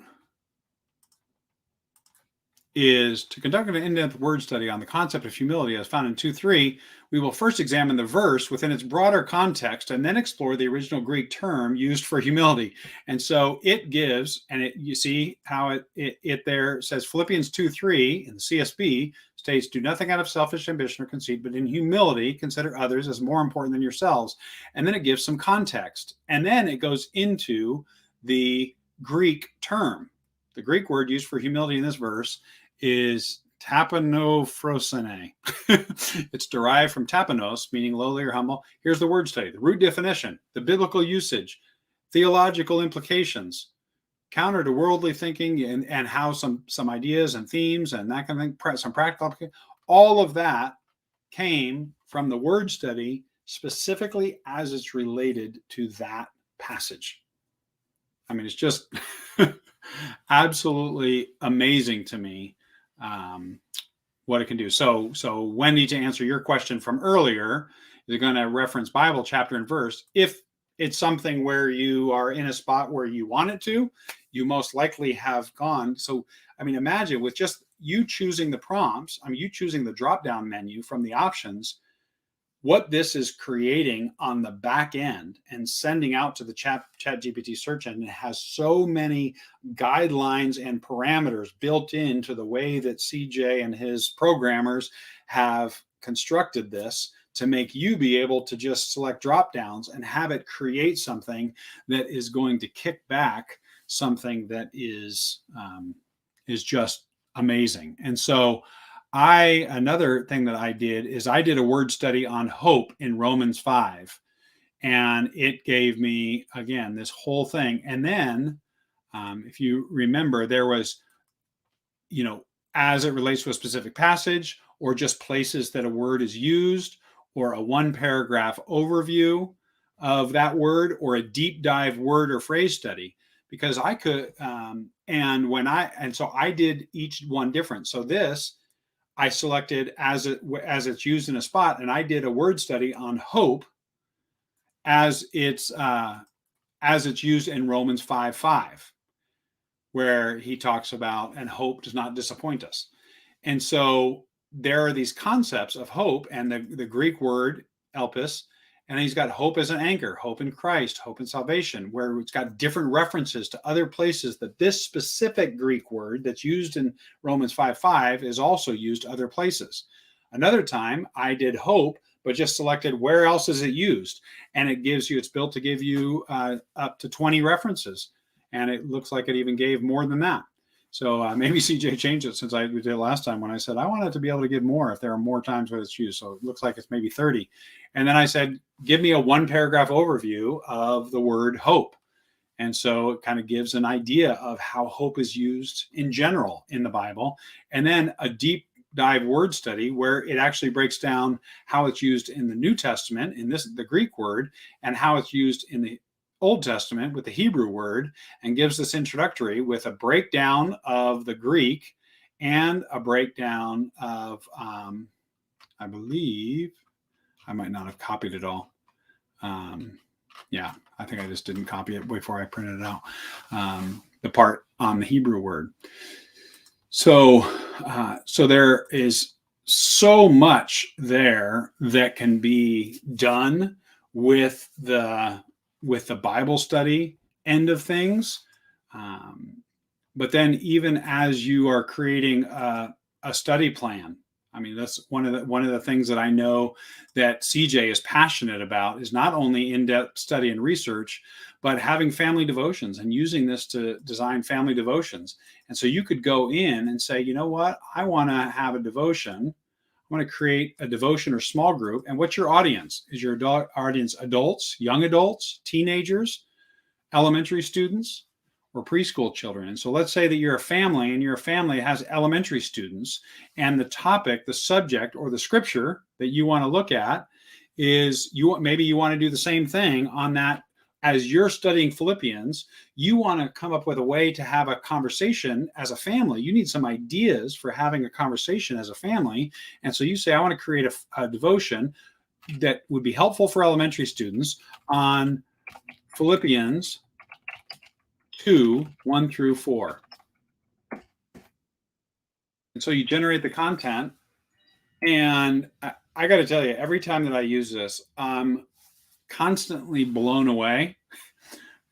is to conduct an in-depth word study on the concept of humility as found in 2:3. We will first examine the verse within its broader context and then explore the original Greek term used for humility. And so it gives, and you see how it there says Philippians 2:3 in the CSB states, do nothing out of selfish ambition or conceit, but in humility consider others as more important than yourselves. And then it gives some context. And then it goes into the Greek term. The Greek word used for humility in this verse is Tapanophrosine. It's derived from tapanos, meaning lowly or humble. Here's the word study, the root definition, the biblical usage, theological implications, counter to worldly thinking, and how some ideas and themes and that kind of thing, some practical application. All of that came from the word study specifically as it's related to that passage. I mean, it's just absolutely amazing to me what it can do. So Wendy, to answer your question from earlier, is going to reference Bible chapter and verse. If it's something where you are in a spot where you want it to, you most likely have gone. So, I mean, imagine with just you choosing the prompts, I mean, you choosing the drop-down menu from the options, what this is creating on the back end and sending out to the ChatGPT search engine. It has so many guidelines and parameters built into the way that CJ and his programmers have constructed this to make you be able to just select drop downs and have it create something that is going to kick back something that is just amazing. And so another thing that I did is I did a word study on hope in Romans 5, and it gave me, again, this whole thing. And then if you remember, there was, as it relates to a specific passage or just places that a word is used, or a one paragraph overview of that word, or a deep dive word or phrase study, because I could, so I did each one different. So this, I selected as it's used in a spot, and I did a word study on hope as it's used in Romans 5:5, where he talks about, and hope does not disappoint us. And so there are these concepts of hope, and the Greek word elpis, and he's got hope as an anchor, hope in Christ, hope in salvation, where it's got different references to other places that this specific Greek word that's used in Romans 5:5 is also used other places. Another time I did hope, but just selected where else is it used, and it's built to give you up to 20 references, and it looks like it even gave more than that. So maybe CJ changed it since we did it last time, when I said I wanted to be able to give more if there are more times where it's used. So it looks like it's maybe 30. And then I said, give me a one paragraph overview of the word hope. And so it kind of gives an idea of how hope is used in general in the Bible. And then a deep dive word study where it actually breaks down how it's used in the New Testament, the Greek word, and how it's used in the Old Testament with the Hebrew word, and gives this introductory with a breakdown of the Greek and a breakdown of, I believe, I might not have copied it all. I think I just didn't copy it before I printed it out. The part on the Hebrew word. So there is so much there that can be done with the Bible study end of things. But then even as you are creating a study plan, I mean, that's one of the things that I know that CJ is passionate about, is not only in-depth study and research, but having family devotions and using this to design family devotions. And so you could go in and say, you know what, I want to have a devotion. I want to create a devotion or small group. And what's your audience? Is your audience adults, young adults, teenagers, elementary students, or preschool children? And so let's say that you're a family, and your family has elementary students, and the topic, the subject, or the scripture that you want to look at is, maybe you want to do the same thing on that. As you're studying Philippians, you want to come up with a way to have a conversation as a family. You need some ideas for having a conversation as a family. And so you say, I want to create a devotion that would be helpful for elementary students on Philippians 2:1-4. And so you generate the content, and I got to tell you, every time that I use this, I'm constantly blown away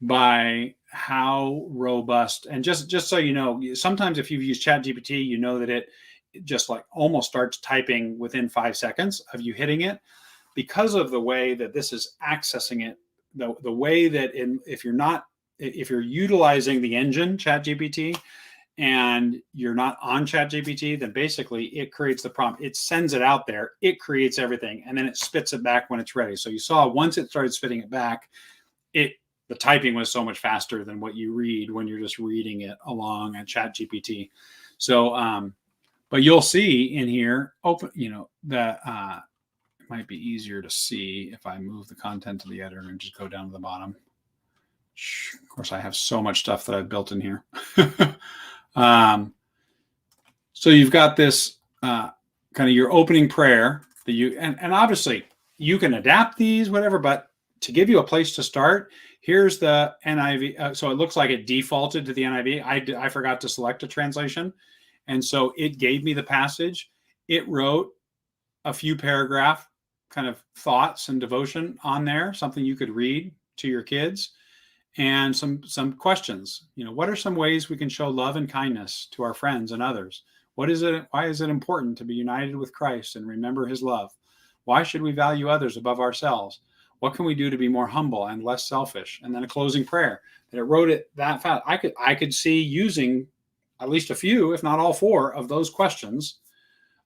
by how robust. And just so you know, sometimes if you've used ChatGPT, you know that it just like almost starts typing within 5 seconds of you hitting it, because of the way that this is accessing it. The way that if you're utilizing the engine ChatGPT, and you're not on ChatGPT, then basically it creates the prompt. It sends it out there. It creates everything, and then it spits it back when it's ready. So you saw once it started spitting it back, the typing was so much faster than what you read when you're just reading it along at ChatGPT. So, but you'll see in here, that it might be easier to see if I move the content to the editor and just go down to the bottom. Of course, I have so much stuff that I've built in here. So you've got this kind of your opening prayer that and obviously you can adapt these, whatever, but to give you a place to start, here's the NIV. So it looks like it defaulted to the NIV. I forgot to select a translation. And so it gave me the passage. It wrote a few paragraph kind of thoughts and devotion on there, something you could read to your kids, and some questions. What are some ways we can show love and kindness to our friends and others? Why is it important to be united with Christ and remember his love? Why should we value others above ourselves? What can we do to be more humble and less selfish? And then a closing prayer. And it wrote it that fast. I could see using at least a few, if not all four, of those questions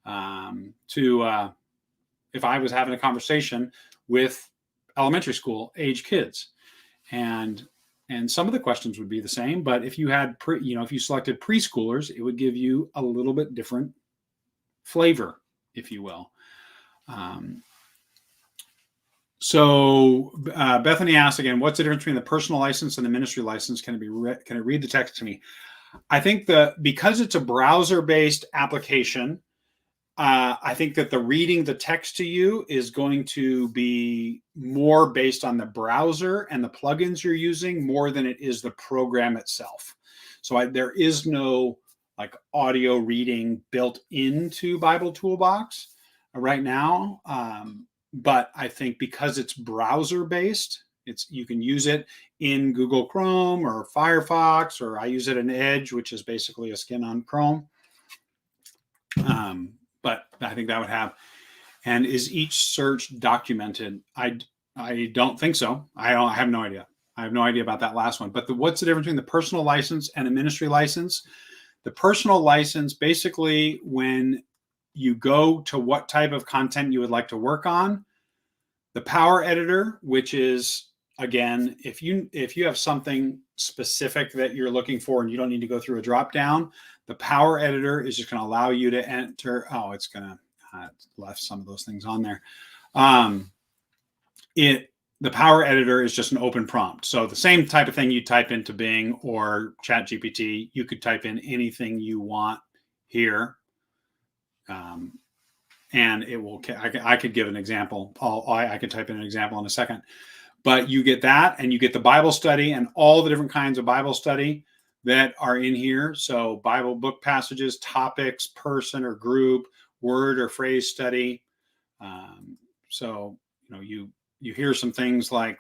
to if I was having a conversation with elementary school age kids. And some of the questions would be the same, but if you had if you selected preschoolers, it would give you a little bit different flavor, if you will. So Bethany asks again, what's the difference between the personal license and the ministry license? Can it read the text to me? I think because it's a browser-based application, I think that the reading the text to you is going to be more based on the browser and the plugins you're using more than it is the program itself. So there is no like audio reading built into BibleToolbox right now. But I think because it's browser based, you can use it in Google Chrome or Firefox, or I use it in Edge, which is basically a skin on Chrome. But I think that would have. And is each search documented? I don't think so. I have no idea. I have no idea about that last one. But what's the difference between the personal license and the ministry license? The personal license, basically, when you go to what type of content you would like to work on, the power editor, which is, again, if you have something specific that you're looking for and you don't need to go through a drop down, the power editor is just going to allow you to enter. Oh, it's going to left some of those things on there. The power editor is just an open prompt. So the same type of thing you type into Bing or ChatGPT, you could type in anything you want here. And it will, I could give an example. I could type in an example in a second, but you get that, and you get the Bible study and all the different kinds of Bible study that are in here. So Bible book passages, topics, person or group, word or phrase study. So, you hear some things like,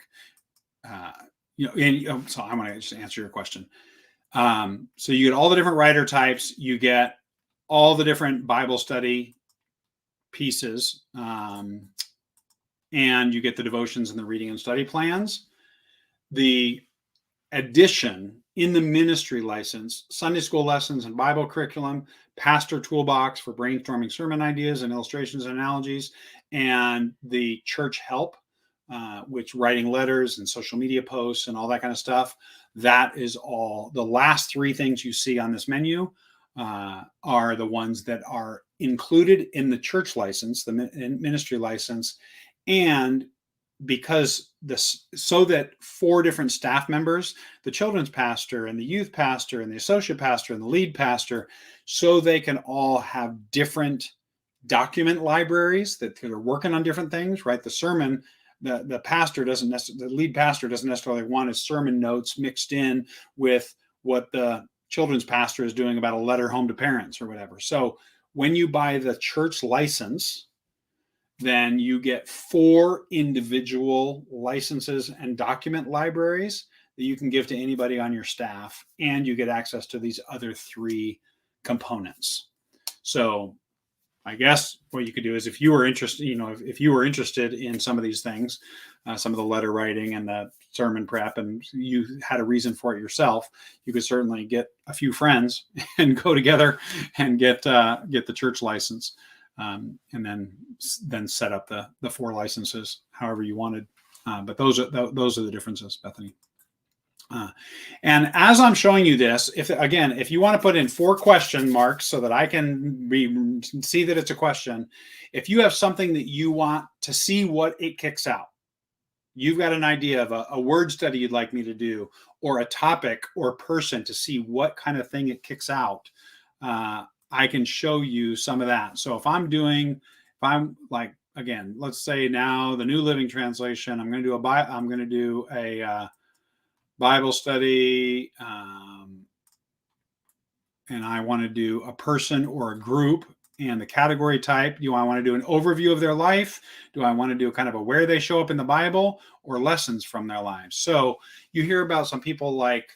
so I want to just answer your question. So you get all the different writer types, you get all the different Bible study pieces, and you get the devotions and the reading and study plans. The addition in the ministry license, Sunday school lessons and Bible curriculum, pastor toolbox for brainstorming sermon ideas and illustrations and analogies, and the church help, which writing letters and social media posts and all that kind of stuff. That is all. The last three things you see on this menu are the ones that are included in the church license, the ministry license, and so that 4 different staff members, the children's pastor and the youth pastor and the associate pastor and the lead pastor, so they can all have different document libraries that are working on different things, right? The sermon, the lead pastor doesn't necessarily want his sermon notes mixed in with what the children's pastor is doing about a letter home to parents or whatever. So when you buy the church license, then you get 4 individual licenses and document libraries that you can give to anybody on your staff, and you get access to these other 3 components. So I guess what you could do is, if you were interested, if you were interested in some of these things, some of the letter writing and the sermon prep, and you had a reason for it yourself, you could certainly get a few friends and go together and get the church license, and then set up the 4 licenses however you wanted. But those are the differences, Bethany. And as I'm showing you this, if you want to put in 4 question marks so that I can see that it's a question, if you have something that you want to see what it kicks out, you've got an idea of a word study you'd like me to do, or a topic or person to see what kind of thing it kicks out, I can show you some of that. So if I'm like, again, let's say now the New Living Translation, I'm going to do a Bible study, and I want to do a person or a group, and the category type. Do I want to do an overview of their life? Do I want to do kind of a where they show up in the Bible, or lessons from their lives? So you hear about some people like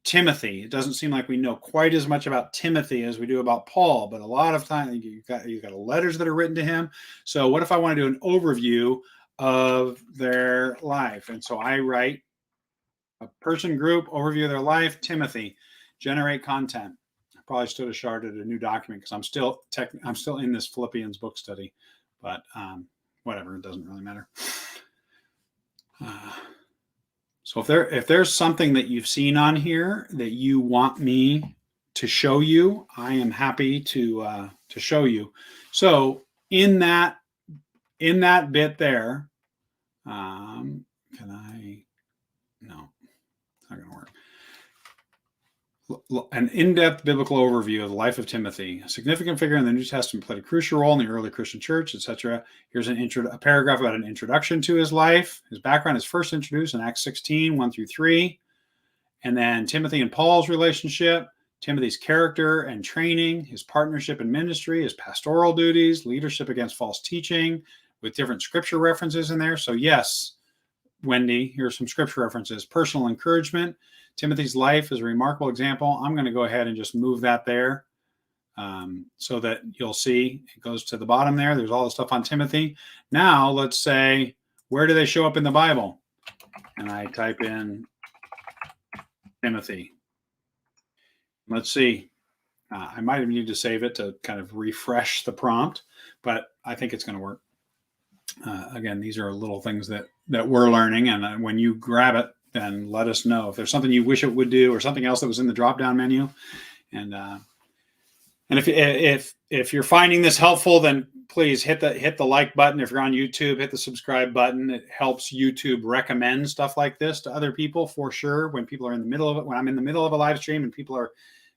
Timothy. It doesn't seem like we know quite as much about Timothy as we do about Paul, but a lot of times you've got letters that are written to him. So what if I want to do an overview of their life? And so I write a person, group, overview of their life, Timothy, generate content. I probably should have started a new document because I'm still in this Philippians book study, but whatever, it doesn't really matter. So if there's something that you've seen on here that you want me to show you, I am happy to show you. So in that bit there, can I? No, it's not going to work. An in-depth biblical overview of the life of Timothy, a significant figure in the New Testament, played a crucial role in the early Christian church, etc. Here's a paragraph about an introduction to his life. His background is first introduced in Acts 16, 1-3. And then Timothy and Paul's relationship, Timothy's character and training, his partnership in ministry, his pastoral duties, leadership against false teaching, with different scripture references in there. So yes, Wendy, here's some scripture references. Personal encouragement. Timothy's life is a remarkable example. I'm going to go ahead and just move that there, so that you'll see it goes to the bottom there. There's all the stuff on Timothy. Now let's say, where do they show up in the Bible? And I type in Timothy. Let's see. I might need to save it to kind of refresh the prompt, but I think it's going to work. Again, these are little things that we're learning, and when you grab it, then let us know if there's something you wish it would do, or something else that was in the drop-down menu. And if you're finding this helpful, then please hit the like button. If you're on YouTube, hit the subscribe button. It helps YouTube recommend stuff like this to other people, for sure. When people are in the middle of it, when I'm in the middle of a live stream and people are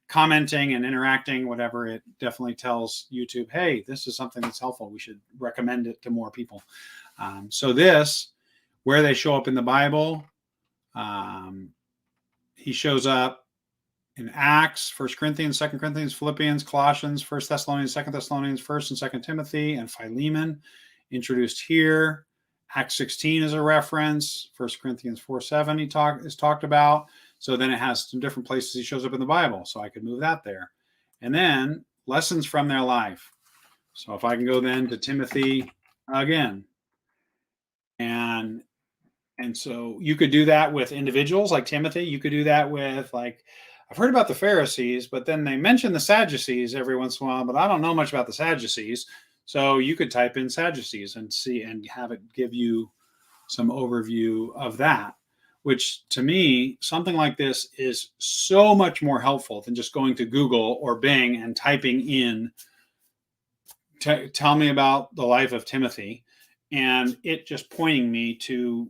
commenting and interacting, whatever, it definitely tells YouTube, hey, this is something that's helpful. We should recommend it to more people. So this, where they show up in the Bible, he shows up in Acts, 1 Corinthians, 2 Corinthians, Philippians, Colossians, 1 Thessalonians, 2 Thessalonians, 1 and 2 Timothy, and Philemon, introduced here. Acts 16 is a reference. 1 Corinthians 4:7 is talked about. So then it has some different places he shows up in the Bible. So I could move that there. And then lessons from their life. So if I can go then to Timothy again. And so you could do that with individuals like Timothy. You could do that with, like, I've heard about the Pharisees, but then they mention the Sadducees every once in a while, but I don't know much about the Sadducees. So you could type in Sadducees and see, and have it give you some overview of that, which to me, something like this is so much more helpful than just going to Google or Bing and typing in, tell me about the life of Timothy, and it just pointing me to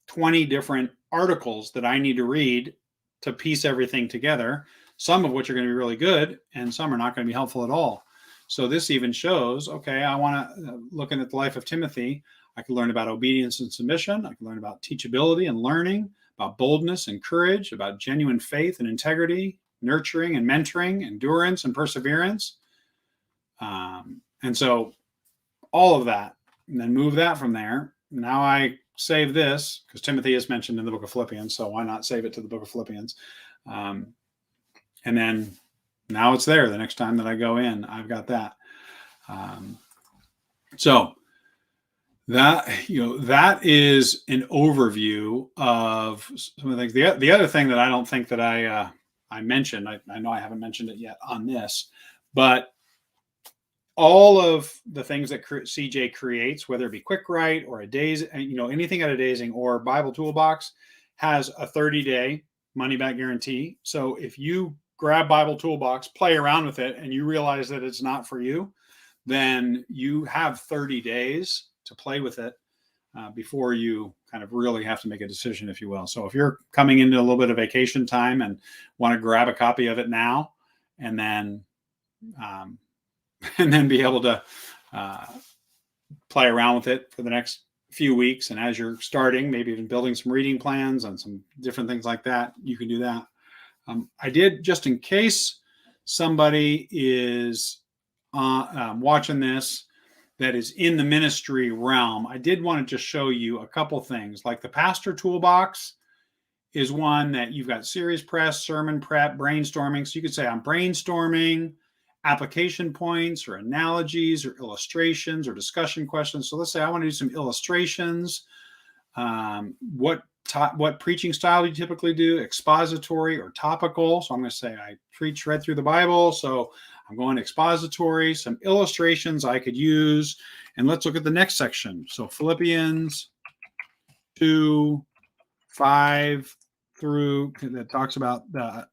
20 different articles that I need to read to piece everything together, some of which are going to be really good and some are not going to be helpful at all. So this even shows, okay, I want to, looking at the life of Timothy, I can learn about obedience and submission. I can learn about teachability and learning, about boldness and courage, about genuine faith and integrity, nurturing and mentoring, endurance and perseverance. And so all of that, and then move that from there. Now I save this because Timothy is mentioned in the book of Philippians. So why not save it to the book of Philippians? And then now it's there. The next time that I go in, I've got that. So that, that is an overview of some of the things. The other thing that I don't think that I mentioned, I know I haven't mentioned it yet on this, but all of the things that CJ creates, whether it be QuickWrite or anything at Adazing or Bible Toolbox, has a 30-day money-back guarantee. So if you grab Bible Toolbox, play around with it, and you realize that it's not for you, then you have 30 days to play with it before you kind of really have to make a decision, if you will. So if you're coming into a little bit of vacation time and want to grab a copy of it now, and then be able to play around with it for the next few weeks, and as you're starting, maybe even building some reading plans and some different things like that, you can do that. I did, just in case somebody is watching this that is in the ministry realm, I did want to just show you a couple things. Like the Pastor Toolbox is one that you've got series press, sermon prep, brainstorming. So you could say I'm brainstorming application points or analogies or illustrations or discussion questions. So let's say I want to do some illustrations. What preaching style do you typically do? Expository or topical? So I'm going to say I preach right through the Bible. So I'm going expository, some illustrations I could use. And let's look at the next section. So Philippians 2:5 through, that talks about the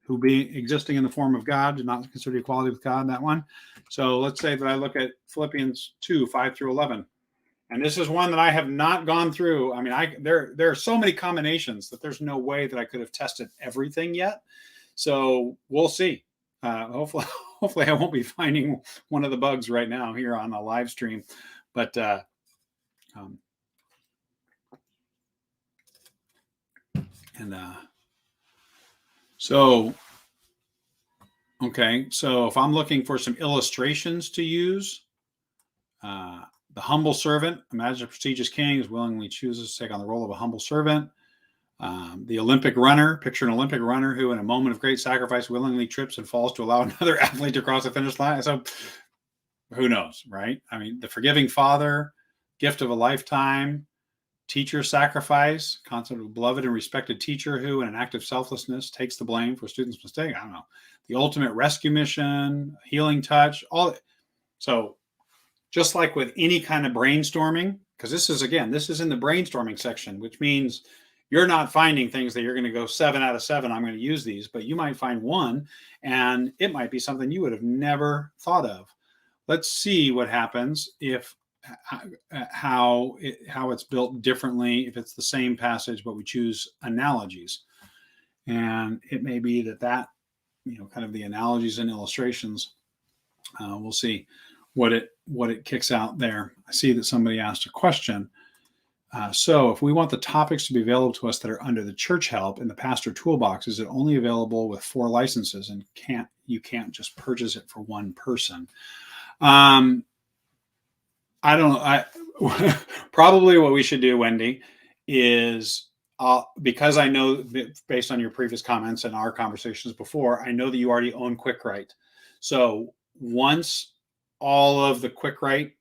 who being existing in the form of God, do not consider equality with God, that one. So let's say that I look at Philippians 2:5 through 11. And this is one that I have not gone through. I mean, there are so many combinations that there's no way that I could have tested everything yet. So we'll see. Hopefully I won't be finding one of the bugs right now here on a live stream. But okay, so if I'm looking for some illustrations to use, the humble servant, imagine a prestigious king who willingly chooses to take on the role of a humble servant. The Olympic runner, picture an Olympic runner who in a moment of great sacrifice willingly trips and falls to allow another athlete to cross the finish line. So who knows, right? I mean, the forgiving father, gift of a lifetime, teacher sacrifice, concept of beloved and respected teacher who in an act of selflessness takes the blame for a student's mistake. I don't know. The ultimate rescue mission, healing touch, all. So just like with any kind of brainstorming, because this is in the brainstorming section, which means you're not finding things that you're going to go 7 out of 7. I'm going to use these, but you might find one and it might be something you would have never thought of. Let's see what happens if how it's built differently if it's the same passage, but we choose analogies. And it may be that kind of the analogies and illustrations, we'll see what it kicks out there. I see that somebody asked a question. So if we want the topics to be available to us that are under the church help in the Pastor Toolbox, is it only available with 4 licenses and you can't just purchase it for one person? I don't know. Probably what we should do, Wendy, is because I know based on your previous comments and our conversations before, I know that you already own QuickWrite. So once all of the QuickWrite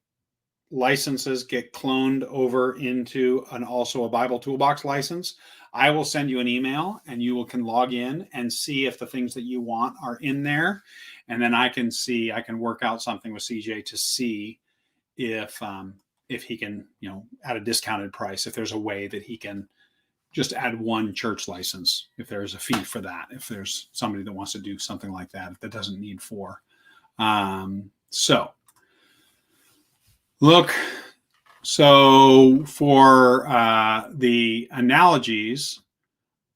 licenses get cloned over into also a Bible Toolbox license, I will send you an email and you can log in and see if the things that you want are in there. And then I can work out something with CJ to see if he can, at a discounted price, if there's a way that he can just add one church license, if there's a fee for that, if there's somebody that wants to do something like that doesn't need 4. So for the analogies,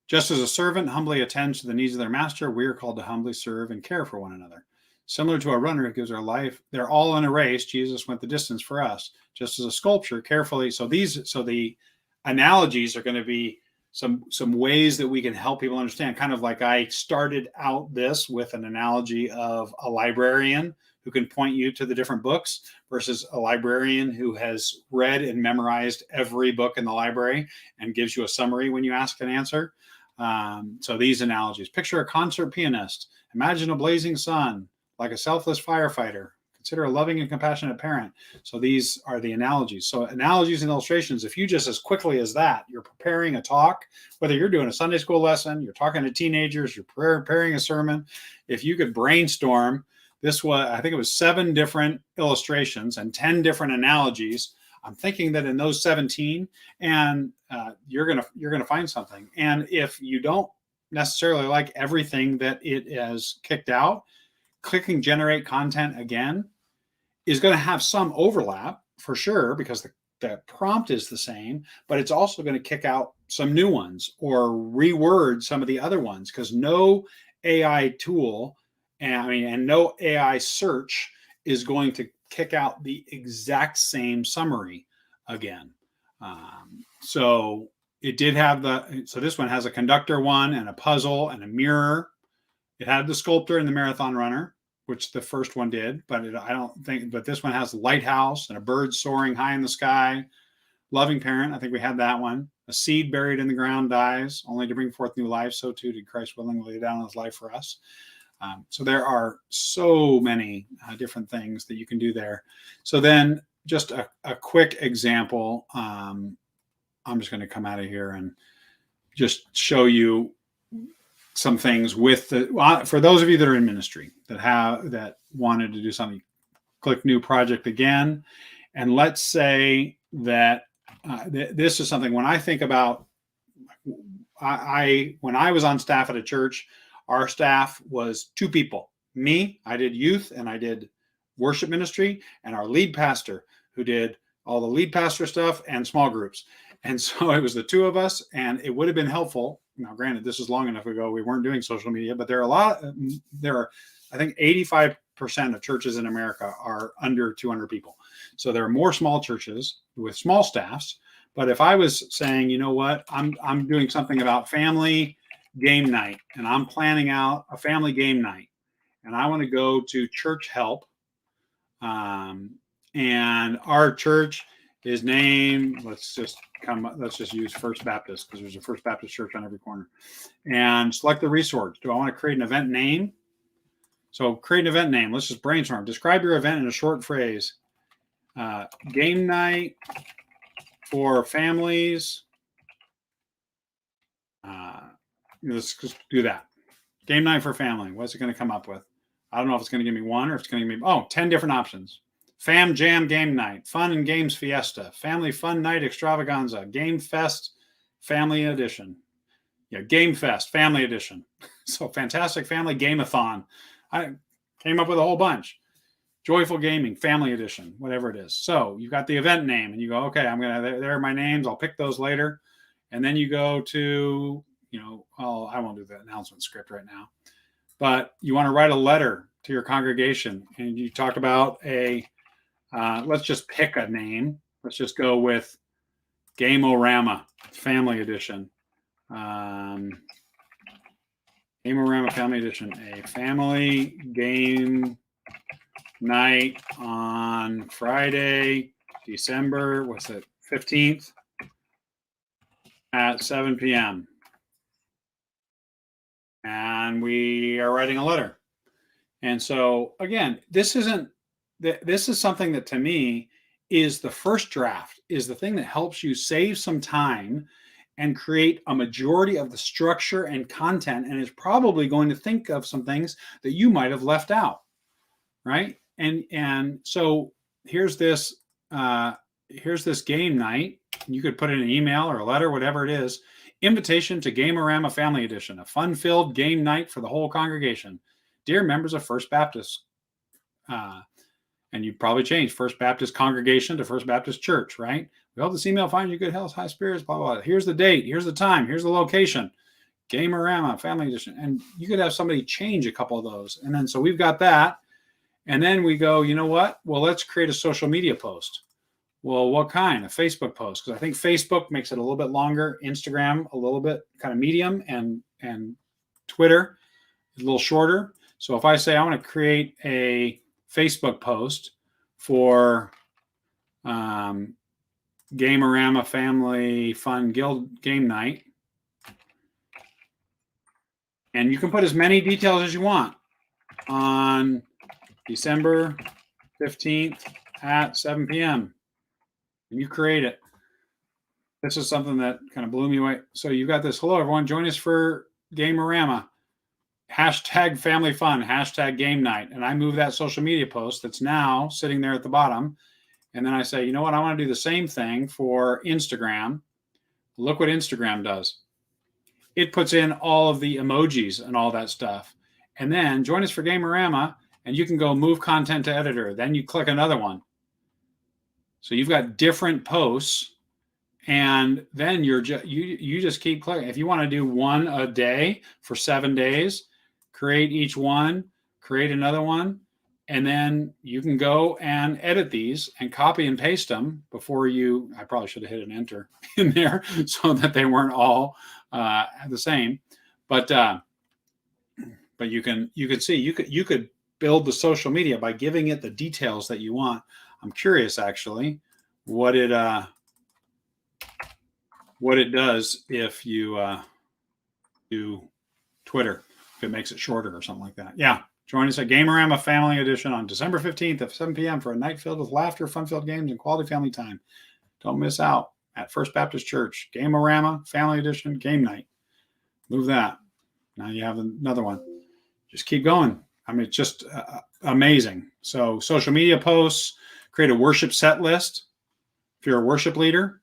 just as a servant humbly attends to the needs of their master, we are called to humbly serve and care for one another. Similar to a runner who gives our life, they're all in a race. Jesus went the distance for us. Just as a sculpture carefully. So the analogies are going to be some ways that we can help people understand. Kind of like I started out this with an analogy of a librarian who can point you to the different books versus a librarian who has read and memorized every book in the library and gives you a summary when you ask an answer. So these analogies. Picture a concert pianist Imagine a blazing sun, like a selfless firefighter. Consider a loving and compassionate parent. So these are the analogies. So analogies and illustrations, if you just as quickly as that, you're preparing a talk, whether you're doing a Sunday school lesson, you're talking to teenagers, you're preparing a sermon, if you could brainstorm, this was, I think it was 7 different illustrations and 10 different analogies. I'm thinking that in those 17, and you're gonna find something. And if you don't necessarily like everything that it has kicked out, clicking generate content again is going to have some overlap for sure, because the prompt is the same, but it's also going to kick out some new ones or reword some of the other ones, because no AI tool and no AI search is going to kick out the exact same summary again. So it did have so this one has a conductor one and a puzzle and a mirror. It had the sculptor and the marathon runner, which the first one did, but but this one has a lighthouse and a bird soaring high in the sky. Loving parent, I think we had that one. A seed buried in the ground dies, only to bring forth new life. So too did Christ willingly lay down his life for us. So there are so many different things that you can do there. So then just a quick example. I'm just going to come out of here and just show you some things with for those of you that are in ministry that wanted to do something. Click new project again, and let's say that this is something when I think about when I was on staff at a church, our staff was 2 people. Me, I did youth and I did worship ministry, and our lead pastor, who did all the lead pastor stuff and small groups. And so it was the 2 of us, and it would have been helpful. Now, granted, this is long enough ago, we weren't doing social media, but there are, I think 85% of churches in America are under 200 people. So there are more small churches with small staffs. But if I was saying, you know what, I'm doing something about family game night, and I'm planning out a family game night, and I want to go to church help, and our church is named, let's just use First Baptist, because there's a First Baptist church on every corner, and select the resource. Do I want to create an event name? So create an event name. Let's just brainstorm. Describe your event in a short phrase. Game night for families. Let's just do that. Game night for family. What's it going to come up with? I don't know if it's going to give me 1 or if it's going to give me 10 different options. Fam Jam Game Night, Fun and Games Fiesta, Family Fun Night Extravaganza, Game Fest Family Edition. Yeah, Game Fest Family Edition. So Fantastic Family Game-a-thon. I came up with a whole bunch. Joyful Gaming Family Edition, whatever it is. So you've got the event name, and you go, okay, there are my names. I'll pick those later. And then you go to, I won't do the announcement script right now, but you want to write a letter to your congregation, and you talk about let's just pick a name. Let's just go with Game-O-Rama Family Edition. Game-O-Rama Family Edition. A family game night on Friday, December, 15th at 7 p.m. And we are writing a letter. And so, again, this is something that to me is the first draft, is the thing that helps you save some time and create a majority of the structure and content, and is probably going to think of some things that you might have left out, right? And so here's this game night. You could put in an email or a letter, whatever it is. Invitation to Game-O-Rama Family Edition, a fun-filled game night for the whole congregation. Dear members of First Baptist, and you probably changed First Baptist Congregation to First Baptist Church, right? We hope this email finds you good health, high spirits, blah, blah, blah. Here's the date. Here's the time. Here's the location. Game-O-Rama Family Edition. And you could have somebody change a couple of those. And then, so we've got that. And then we go, you know what? Well, let's create a social media post. Well, what kind? A Facebook post? Because I think Facebook makes it a little bit longer. Instagram, a little bit kind of medium. And Twitter is a little shorter. So if I say I want to create a Facebook post for Game-O-Rama Family Fun Guild Game Night, and you can put as many details as you want. on December 15th at 7 p.m. And you create it. This is something that kind of blew me away. So you've got this. Hello, everyone. Join us for Gamerama. Hashtag family fun. Hashtag game night. And I move that social media post that's now sitting there at the bottom. And then I say, you know what? I want to do the same thing for Instagram. Look what Instagram does. It puts in all of the emojis and all that stuff. And then join us for Gamerama. And you can go move content to editor. Then you click another one. So you've got different posts. And then you just keep clicking. If you want to do one a day for 7 days, create each one, create another one, and then you can go and edit these and copy and paste them before you. I probably should have hit an enter in there so that they weren't all the same. But you could see you could build the social media by giving it the details that you want. I'm curious actually what it does if you do Twitter, if it makes it shorter or something like that. Yeah. Join us at Gamerama Family Edition on December 15th at 7 p.m. for a night filled with laughter, fun-filled games, and quality family time. Don't miss out at First Baptist Church. Gamerama Family Edition game night. Move that. Now you have another one. Just keep going. I mean, it's just amazing. So social media posts, create a worship set list. If you're a worship leader,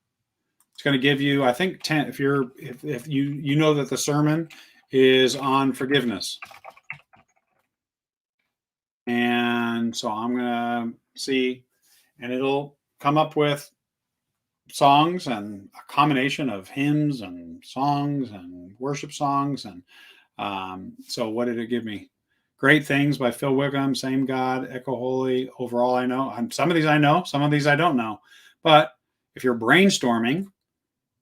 it's going to give you, I think, 10. If you know that the sermon is on forgiveness. And so I'm going to see, and it'll come up with songs and a combination of hymns and songs and worship songs. And so what did it give me? Great Things by Phil Wickham, Same God, Echo Holy, Overall I Know. Some of these I know, some of these I don't know. But if you're brainstorming,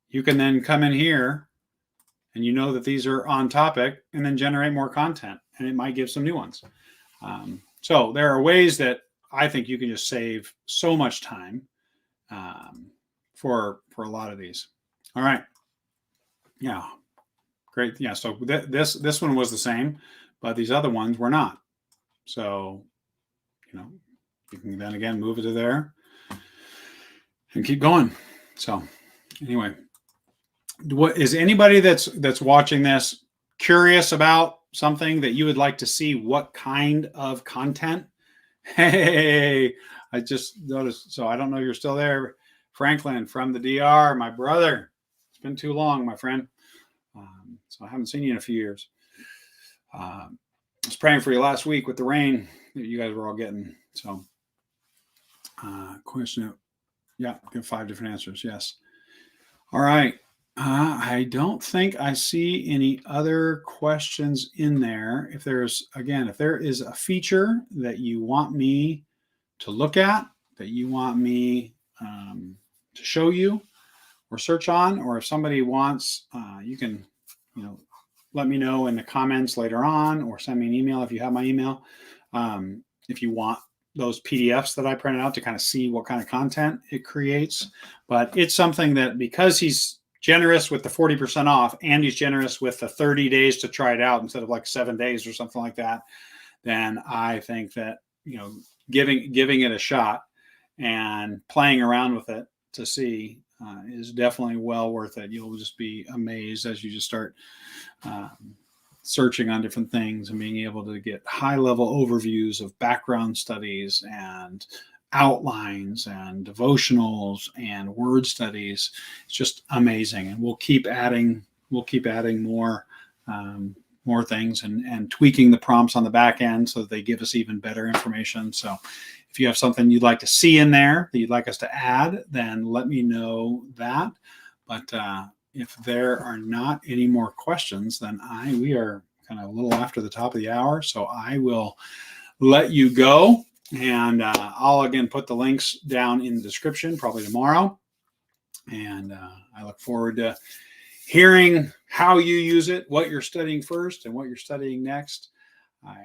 you can then come in here and you know that these are on topic and then generate more content. And it might give some new ones. So there are ways that I think you can just save so much time for a lot of these. All right. Yeah. Great. Yeah. So this one was the same, but these other ones were not. So, you can then again move it to there and keep going. So anyway, what is anybody that's watching this curious about something that you would like to see? What kind of content? Hey, I just noticed. So I don't know if you're still there. Franklin from the DR, my brother. It's been too long, my friend. So I haven't seen you in a few years. I was praying for you last week with the rain that you guys were all getting. So question. Yeah, give 5 different answers. Yes. All right. I don't think I see any other questions in there. If there is a feature that you want me to look at, that you want me to show you or search on, or if somebody wants, you can, let me know in the comments later on, or send me an email if you have my email. If you want those PDFs that I printed out to kind of see what kind of content it creates. But it's something that, because he's generous with the 40% off, and he's generous with the 30 days to try it out instead of like 7 days or something like that, then I think that, giving it a shot and playing around with it to see is definitely well worth it. You'll just be amazed as you just start searching on different things and being able to get high-level overviews of background studies and outlines and devotionals and word studies. It's just amazing, and we'll keep adding more things and tweaking the prompts on the back end so that they give us even better information. So if you have something you'd like to see in there that you'd like us to add, then let me know that. But if there are not any more questions, then we are kind of a little after the top of the hour, so I will let you go. And I'll again put the links down in the description probably tomorrow. And I look forward to hearing how you use it, what you're studying first and what you're studying next. I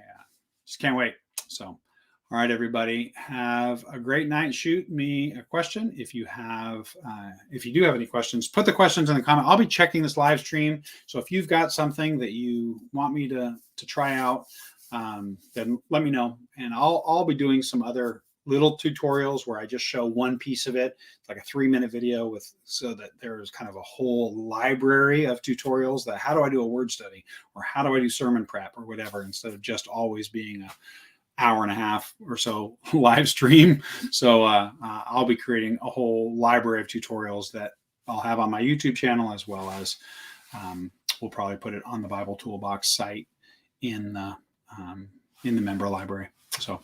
just can't wait. So, all right, everybody, have a great night. Shoot me a question if you do have any questions. Put the questions in the comment. I'll be checking this live stream. So if you've got something that you want me to try out, then let me know. And I'll be doing some other little tutorials where I just show one piece of it. It's like a 3-minute video so that there's kind of a whole library of tutorials that how do I do a word study, or how do I do sermon prep, or whatever, instead of just always being a hour and a half or so live stream. So I'll be creating a whole library of tutorials that I'll have on my YouTube channel, as well as we'll probably put it on the Bible Toolbox site in the member library. So,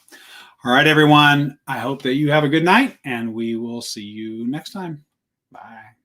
all right, everyone, I hope that you have a good night, and we will see you next time. Bye.